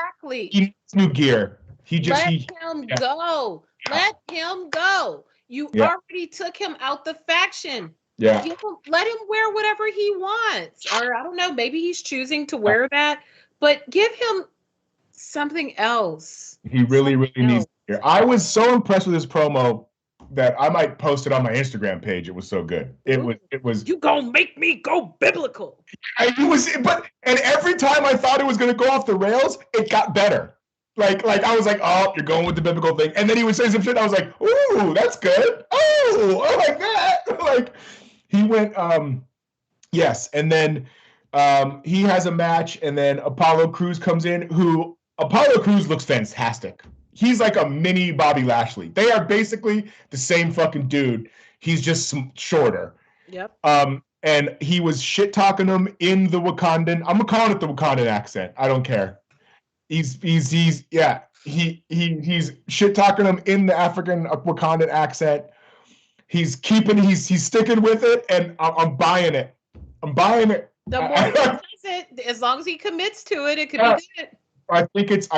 needs new gear. Let him go. Let him go. You already took him out the faction. Yeah. Let him wear whatever he wants. Or I don't know, maybe he's choosing to wear that, but give him something else. He really needs gear. I was so impressed with his promo that I might post it on my Instagram page. It was so good. It was. You gonna make me go biblical. And every time I thought it was gonna go off the rails, it got better. Like I was like, oh, you're going with the biblical thing, and then he would say some shit. I was like, ooh, that's good. Oh, I like that. Like he went, yes, and then he has a match, and then Apollo Crews comes in. Apollo Crews looks fantastic. He's like a mini Bobby Lashley. They are basically the same fucking dude. He's just shorter. Yep. And he was shit talking him in the Wakandan. I'm gonna call it the Wakandan accent. I don't care. He's shit talking him in the African Wakandan accent. He's sticking with it, and I'm buying it. I'm buying it. The more he does it, as long as he commits to it, it could be good. I think it's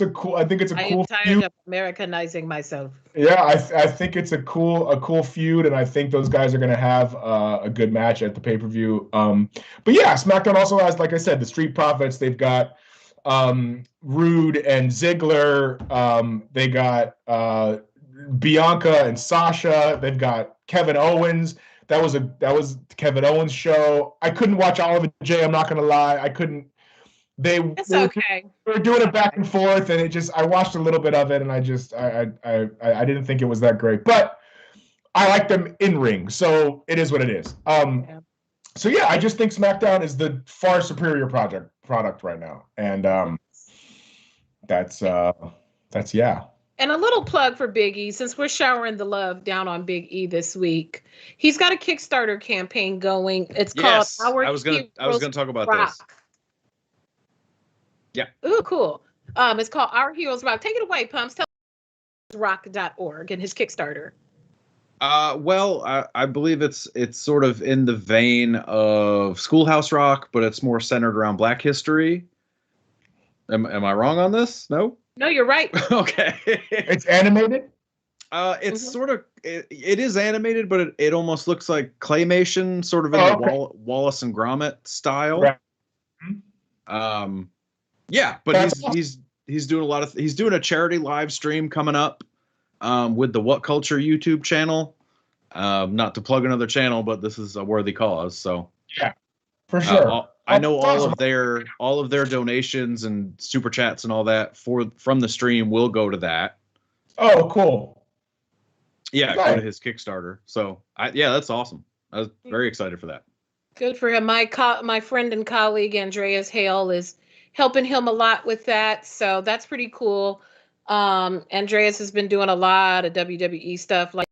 a cool I am tired of Americanizing myself. Yeah, I think it's a cool feud, and I think those guys are gonna have a good match at the pay-per-view. But yeah, SmackDown also has, like I said, the Street Profits. They've got Rude and Ziggler. They got Bianca and Sasha. They've got Kevin Owens. That was Kevin Owens' show. I couldn't watch all of it, Jay. I'm not gonna lie. I couldn't. It's okay. They were doing it back and forth, and I watched a little bit of it, and I didn't think it was that great. But I like them in ring, so it is what it is. So yeah, I just think SmackDown is the far superior product right now, and that's yeah. And a little plug for Big E, since we're showering the love down on Big E this week. He's got a Kickstarter campaign going. It's called Yes, Our I was gonna Heroes talk about Rock. this. Yeah. Ooh, cool. It's called Our Heroes Rock. Take it away, Pumps. Tell us rock.org and his Kickstarter. Well, I believe it's sort of in the vein of Schoolhouse Rock, but it's more centered around Black history. Am I wrong on this? No? No, you're right. Okay. It's animated? It's sort of it is animated, but it almost looks like claymation, sort of in the Wallace and Gromit style. Right. Yeah, but he's doing he's doing a charity live stream coming up with the What Culture YouTube channel. Not to plug another channel, but this is a worthy cause. So yeah, for sure. I know all of their donations and super chats and all that from the stream will go to that. Oh, cool. Yeah, go to his Kickstarter. So that's awesome. I was very excited for that. Good for him. My friend and colleague Andreas Hale is helping him a lot with that, so that's pretty cool. Andreas has been doing a lot of WWE stuff, like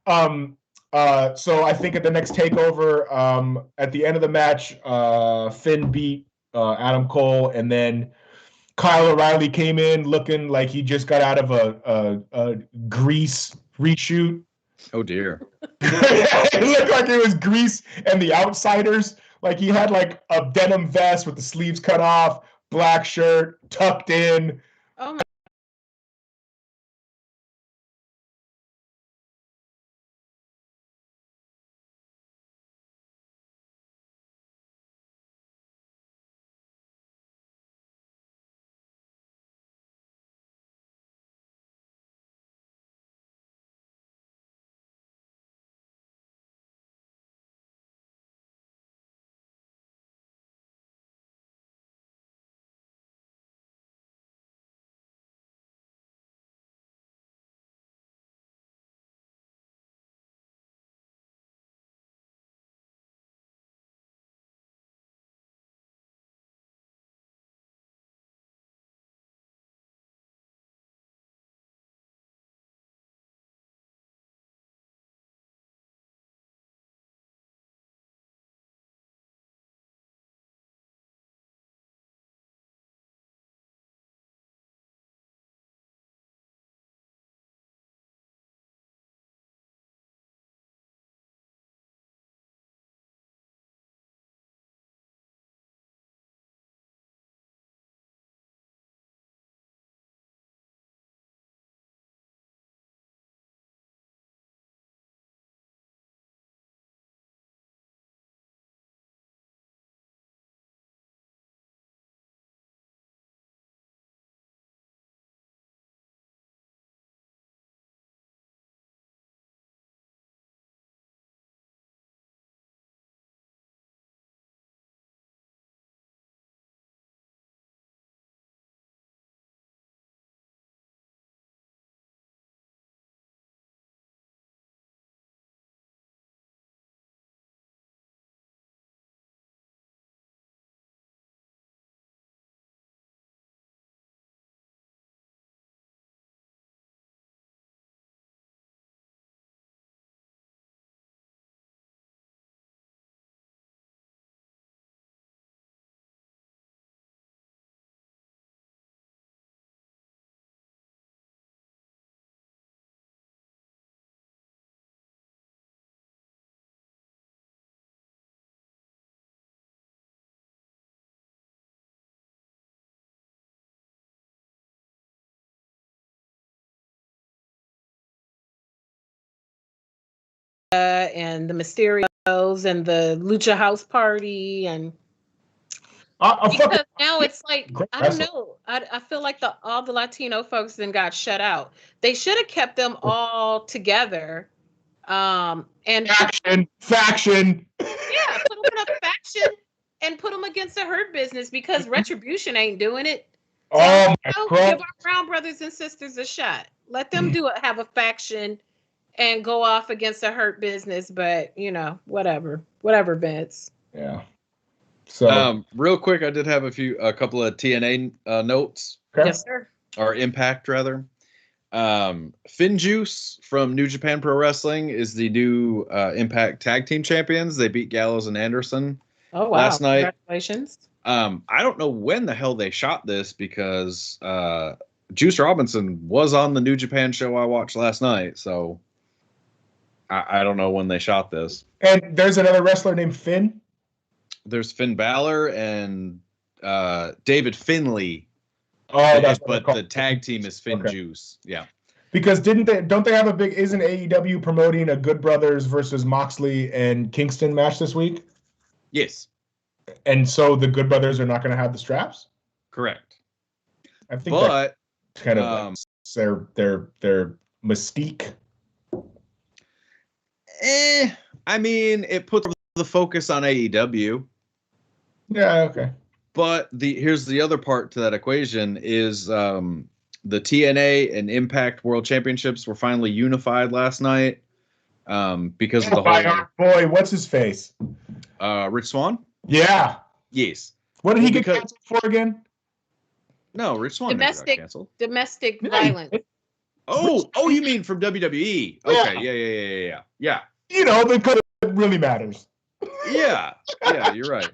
So I think at the next takeover, at the end of the match, Finn beat Adam Cole, and then Kyle O'Reilly came in looking like he just got out of a Grease reshoot. Oh dear. It looked like it was Grease and the Outsiders. Like he had like a denim vest with the sleeves cut off, black shirt tucked in. Oh my. And the Mysterios and the Lucha House Party, and because now it's like I don't know. I feel like all the Latino folks then got shut out. They should have kept them all together. And faction. Yeah, put them in a faction and put them against the Hurt Business because Retribution ain't doing it. So, Oh my give our Brown brothers and sisters a shot. Let them have a faction and go off against the Hurt Business, but whatever, Vince. Yeah. So real quick, I did have a couple of TNA notes. Okay. Yes, sir. Or Impact rather. Finn Juice from New Japan Pro Wrestling is the new Impact Tag Team Champions. They beat Gallows and Anderson last night. Congratulations. I don't know when the hell they shot this because Juice Robinson was on the New Japan show I watched last night, so I don't know when they shot this. And there's another wrestler named Finn. There's Finn Balor and David Finlay. Oh, but the tag team is Finn Juice. Yeah. Because don't they have a big, isn't AEW promoting a Good Brothers versus Moxley and Kingston match this week? Yes. And so the Good Brothers are not going to have the straps? Correct. I think that's kind of their mystique. I mean, it puts the focus on AEW. Yeah, okay. But here's the other part to that equation is the TNA and Impact World Championships were finally unified last night because of the whole boy, what's his face? Rich Swann? Yeah. Yes. What did he get canceled for again? No, Rich Swann never got canceled. Domestic violence. Oh, you mean from WWE? Okay, yeah. You know, because it really matters. Yeah, you're right.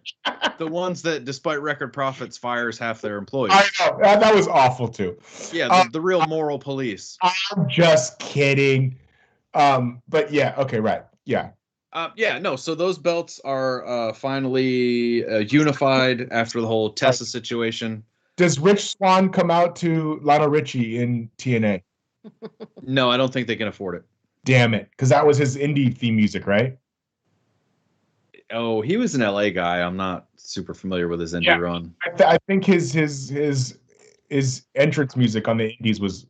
The ones that, despite record profits, fires half their employees. I know that was awful too. Yeah, the real moral police. I'm just kidding. But yeah, okay, right, yeah. No. So those belts are finally unified after the whole Tessa situation. Does Rich Swann come out to Lionel Richie in TNA? No, I don't think they can afford it. Damn it, because that was his indie theme music, right? Oh, he was an LA guy. I'm not super familiar with his indie run. I think his entrance music on the indies was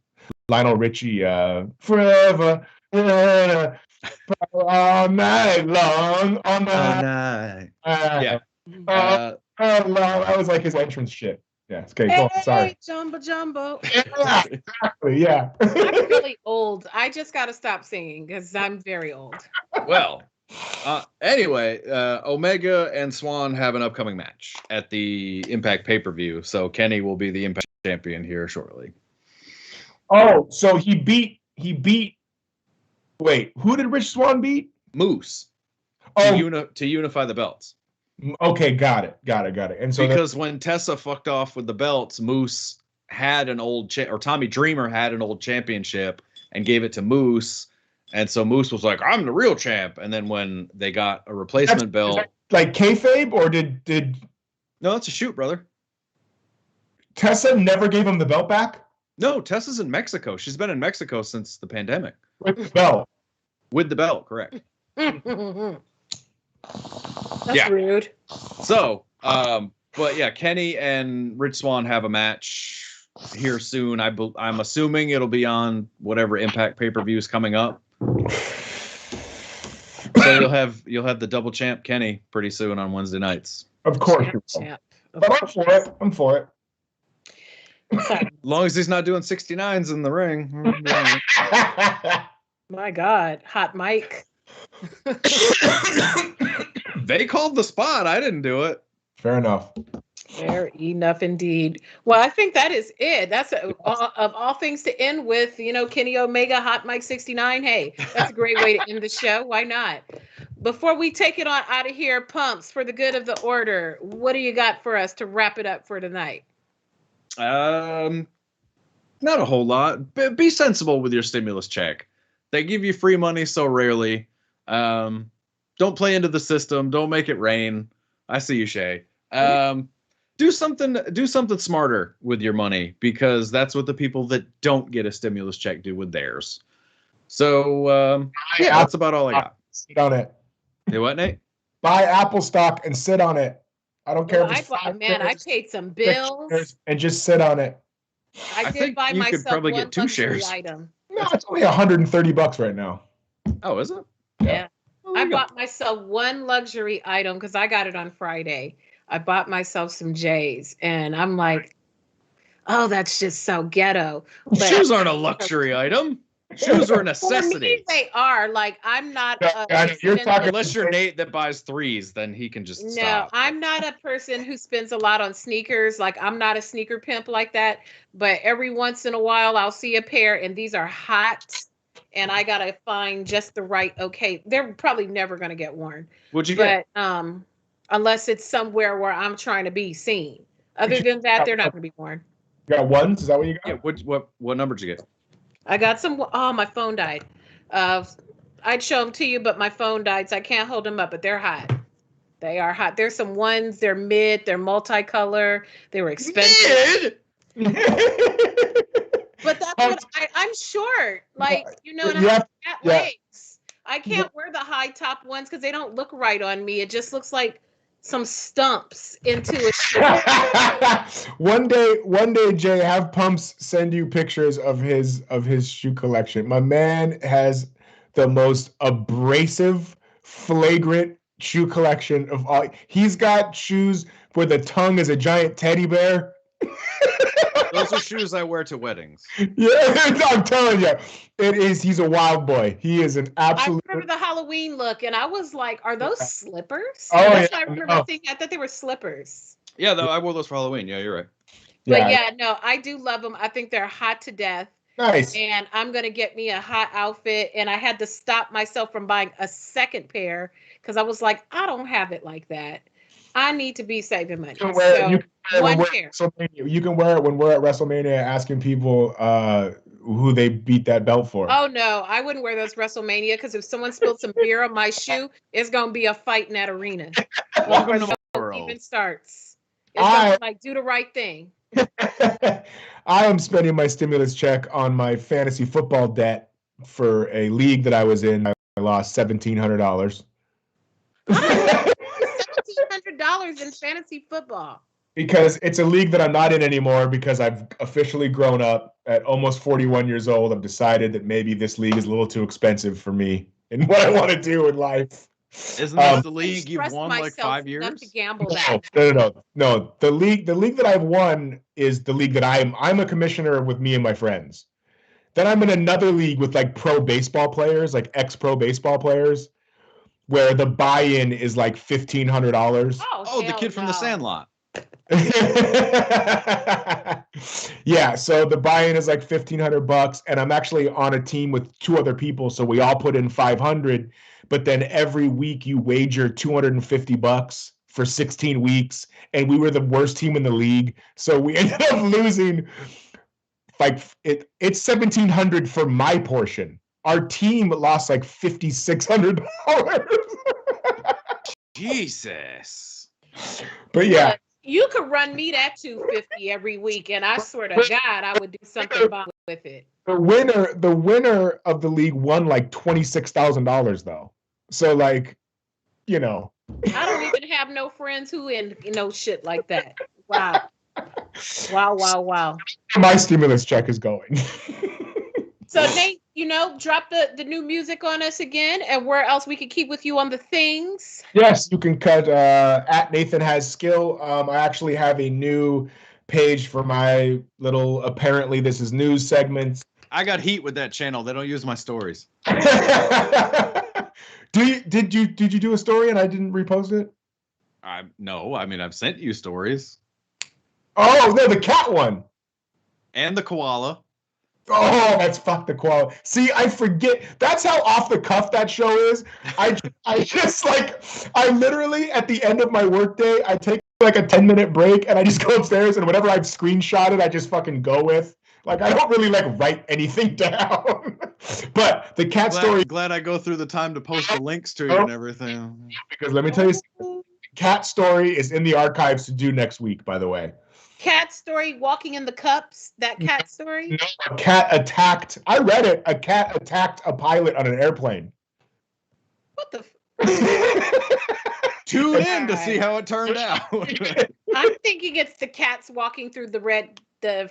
Lionel Richie, Forever, all night long, all night. Yeah. That was like his entrance shit. Yeah, okay, cool. Sorry. Jumbo. Yeah, exactly, yeah. I'm really old. I just got to stop singing because I'm very old. Well, anyway, Omega and Swan have an upcoming match at the Impact pay-per-view, so Kenny will be the Impact champion here shortly. Oh, so he beat. Wait, who did Rich Swann beat? Moose. Oh, to unify the belts. Okay, got it. And so because when Tessa fucked off with the belts, Moose had an old or Tommy Dreamer had an old championship and gave it to Moose, and so Moose was like, "I'm the real champ." And then when they got a replacement belt, like kayfabe, or did no, it's a shoot, brother. Tessa never gave him the belt back? No, Tessa's in Mexico. She's been in Mexico since the pandemic. With the belt. With the belt, correct. That's rude. So, but yeah, Kenny and Rich Swann have a match here soon. I'm assuming it'll be on whatever Impact pay-per-view is coming up. So you'll have the double champ Kenny pretty soon on Wednesday nights. Of course. Champ. But I'm for it. As long as he's not doing 69s in the ring. My God, hot mic. They called the spot. I didn't do it. Fair enough. Fair enough indeed. Well, I think that is it. That's of all things to end with, Kenny Omega, Hot Mic 69. Hey, that's a great way to end the show. Why not? Before we take it on out of here, Pumps, for the good of the order, what do you got for us to wrap it up for tonight? Not a whole lot. Be sensible with your stimulus check. They give you free money so rarely. Don't play into the system. Don't make it rain. I see you, Shay. Do something smarter with your money, because that's what the people that don't get a stimulus check do with theirs. So that's about all I got. Sit on it. You what, Nate? Buy Apple stock and sit on it. I don't care. I paid some bills and just sit on it. I did buy myself could probably get 2 shares. Item. No, it's only $130 right now. Oh, is it? Yeah. I bought myself one luxury item because I got it on Friday. I bought myself some J's, and I'm like, oh, that's just so ghetto. But shoes aren't a luxury item. Shoes are a necessity. For me, they are. Like, I'm not. Unless you're Nate that buys 3s, then he can just stop. I'm not a person who spends a lot on sneakers. Like, I'm not a sneaker pimp like that. But every once in a while, I'll see a pair, and these are hot. And I gotta find just the right. Okay, they're probably never gonna get worn. What'd you get? Unless it's somewhere where I'm trying to be seen. Other than that, they're not gonna be worn. You got ones? Is that what you got? Yeah. What number did you get? I got some. Oh, my phone died. I'd show them to you, but my phone died, so I can't hold them up. But they're hot. They are hot. There's some ones. They're mid. They're multicolor. They were expensive. But that's what I'm short. Like, and I have fat legs. I can't wear the high top ones because they don't look right on me. It just looks like some stumps into a shoe. One day, Jay, have Pumps send you pictures of his shoe collection. My man has the most abrasive, flagrant shoe collection of all. He's got shoes where the tongue is a giant teddy bear. Those are shoes I wear to weddings. Yeah, I'm telling you, it is. He's a wild boy. He is an absolute. I remember the Halloween look, and I was like, "Are those slippers?" Oh, that's what I remember thinking. I thought they were slippers. Yeah, though I wore those for Halloween. Yeah, you're right. But no, I do love them. I think they're hot to death. Nice. And I'm going to get me a hot outfit. And I had to stop myself from buying a second pair because I was like, I don't have it like that. I need to be saving money. So one pair. You can wear it when we're at WrestleMania asking people who they beat that belt for. Oh, no, I wouldn't wear those WrestleMania because if someone spilled some beer on my shoe, it's going to be a fight in that arena. Welcome to Before my the world. even starts. It's going to be like, do the right thing. I am spending my stimulus check on my fantasy football debt for a league that I was in. I lost $1,700. $1,700 in fantasy football. Because it's a league that I'm not in anymore because I've officially grown up at almost 41 years old. I've decided that maybe this league is a little too expensive for me and what I want to do in life. Isn't this the league you've won like 5 years? Enough to gamble No. The league that I've won is the league that I'm a commissioner with me and my friends. Then I'm in another league with like pro baseball players, like ex-pro baseball players, where the buy-in is like $1,500. Oh, the kid from The Sandlot. Yeah, so the buy-in is like $1,500, and I'm actually on a team with 2 other people, so we all put in $500. But then every week you wager $250 for 16 weeks, and we were the worst team in the league, so we ended up losing. Like it's $1,700 for my portion. Our team lost like $5,600. Jesus. But yeah. You could run me that $250 every week, and I swear to God, I would do something with it. The winner of the league won like $26,000 though. So like, you know. I don't even have no friends who in shit like that. Wow. Wow. My stimulus check is going. So Nate, drop the new music on us again, and where else we can keep with you on the things. Yes, you can cut at Nathan Has Skill. I actually have a new page for my little apparently this is news segments. I got heat with that channel. They don't use my stories. Did you do a story and I didn't repost it? No, I mean I've sent you stories. Oh no, the cat one. And the koala. Oh, that's fuck the koala. See, I forget. That's how off the cuff that show is. I just like, I literally at the end of my workday, I take like a 10-minute break and I just go upstairs and whatever I've screenshotted, I just fucking go with. Like, I don't really like write anything down. But the cat story. Glad I go through the time to post the links to it and everything. Because let me tell you, cat story is in the archives to do next week, by the way. Cat story, walking in the cups, that cat story? No, a cat attacked. I read it. A cat attacked a pilot on an airplane. What the? Tune in to see how it turned out. I'm thinking it's the cats walking through the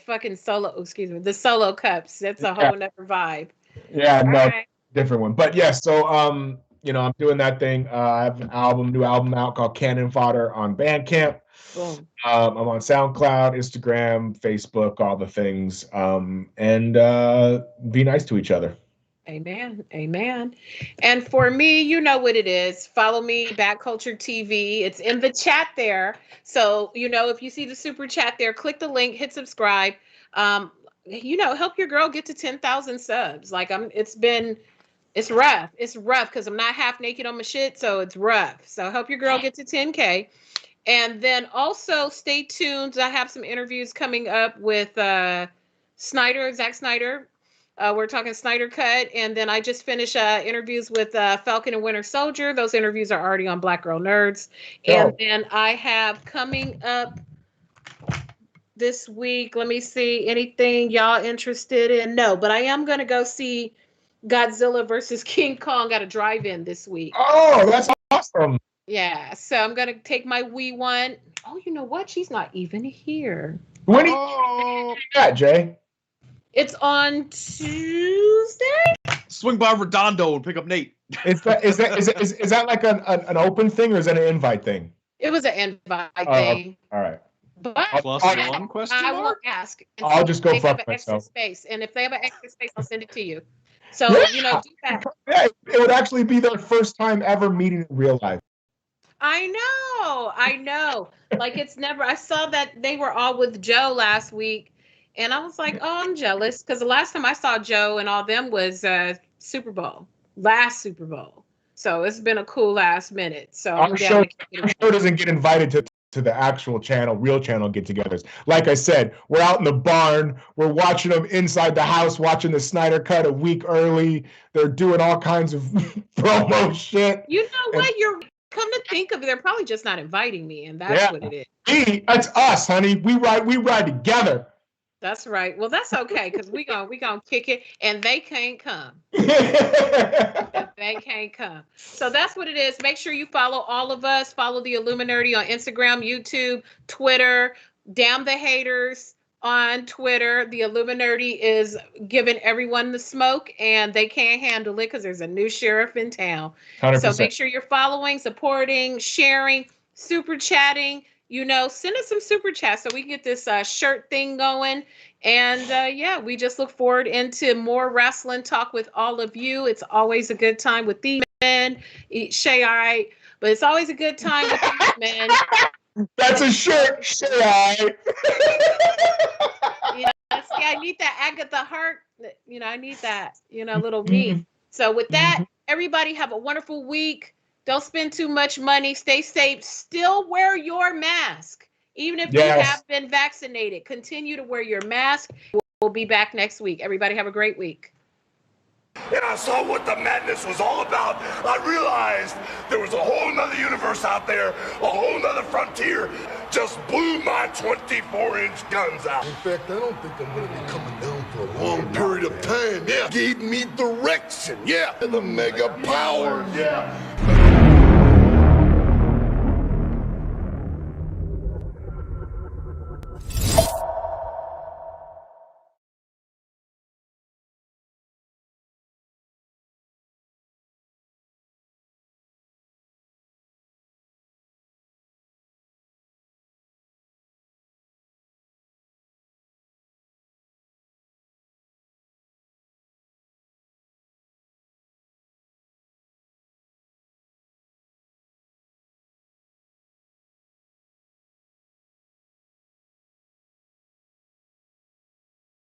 fucking the solo cups. That's a whole nother vibe. Yeah, no, different one. But yeah, so I'm doing that thing. I have an new album out called Cannon Fodder on Bandcamp. Boom. I'm on SoundCloud, Instagram, Facebook, all the things. And be nice to each other. Amen. And for me, you know what it is. Follow me, Bad Culture TV. It's in the chat there. So, if you see the super chat there, click the link, hit subscribe. Help your girl get to 10,000 subs. Like it's rough. It's rough because I'm not half naked on my shit. So it's rough. So help your girl get to 10K. And then also stay tuned. I have some interviews coming up with Zack Snyder. We're talking Snyder Cut. And then I just finished interviews with Falcon and Winter Soldier. Those interviews are already on Black Girl Nerds. And then I have coming up this week, let me see, anything y'all interested in? No, but I am going to go see Godzilla versus King Kong at a drive-in this week. Oh, that's awesome. Yeah, so I'm going to take my wee one. Oh, you know what? She's not even here. When do you got, Jay? It's on Tuesday. Swing by Redondo and pick up Nate. Is that like an open thing or is that an invite thing? It was an invite thing. All right. But +1 question I will mark? ask. I'll just go fuck myself. Extra space, and if they have an extra space, I'll send it to you. So do that. Yeah, it would actually be their first time ever meeting in real life. I know. Like it's never. I saw that they were all with Joe last week, And I was like, oh, I'm jealous because the last time I saw Joe and all them was Super Bowl, last Super Bowl. So it's been a cool last minute. So I'm down to kick our show doesn't get invited to the actual channel, real channel get-togethers. Like I said, we're out in the barn. We're watching them inside the house, watching the Snyder Cut a week early. They're doing all kinds of promo shit. You know what? You're come to think of it, they're probably just not inviting me, and that's what it is. That's us, honey. We ride together. That's right. Well, that's okay because we gonna kick it, and they can't come. They can't come. So that's what it is. Make sure you follow all of us. Follow the IllumiNERDI on Instagram, YouTube, Twitter. Damn the haters on Twitter. The IllumiNERDI is giving everyone the smoke, and they can't handle it because there's a new sheriff in town. 100%. So make sure you're following, supporting, sharing, super chatting. You know, send us some super chats so we can get this shirt thing going. And yeah, we just look forward into more wrestling talk with all of you. It's always a good time with these men. Shay, all right, but it's always a good time with these men. That's a shirt, Shay, all right. You know, see, I need that Agatha Hart. You know, I need that. You know, little me. So with that, everybody have a wonderful week. Don't spend too much money. Stay safe. Still wear your mask. Even if you have been vaccinated, continue to wear your mask. We'll be back next week. Everybody have a great week. And I saw what the madness was all about. I realized there was a whole nother universe out there, a whole nother frontier. Just blew my 24-inch guns out. In fact, I don't think I'm going to be coming down for a long period of time. Yeah, gave me direction. Yeah, the mega powers. Yeah.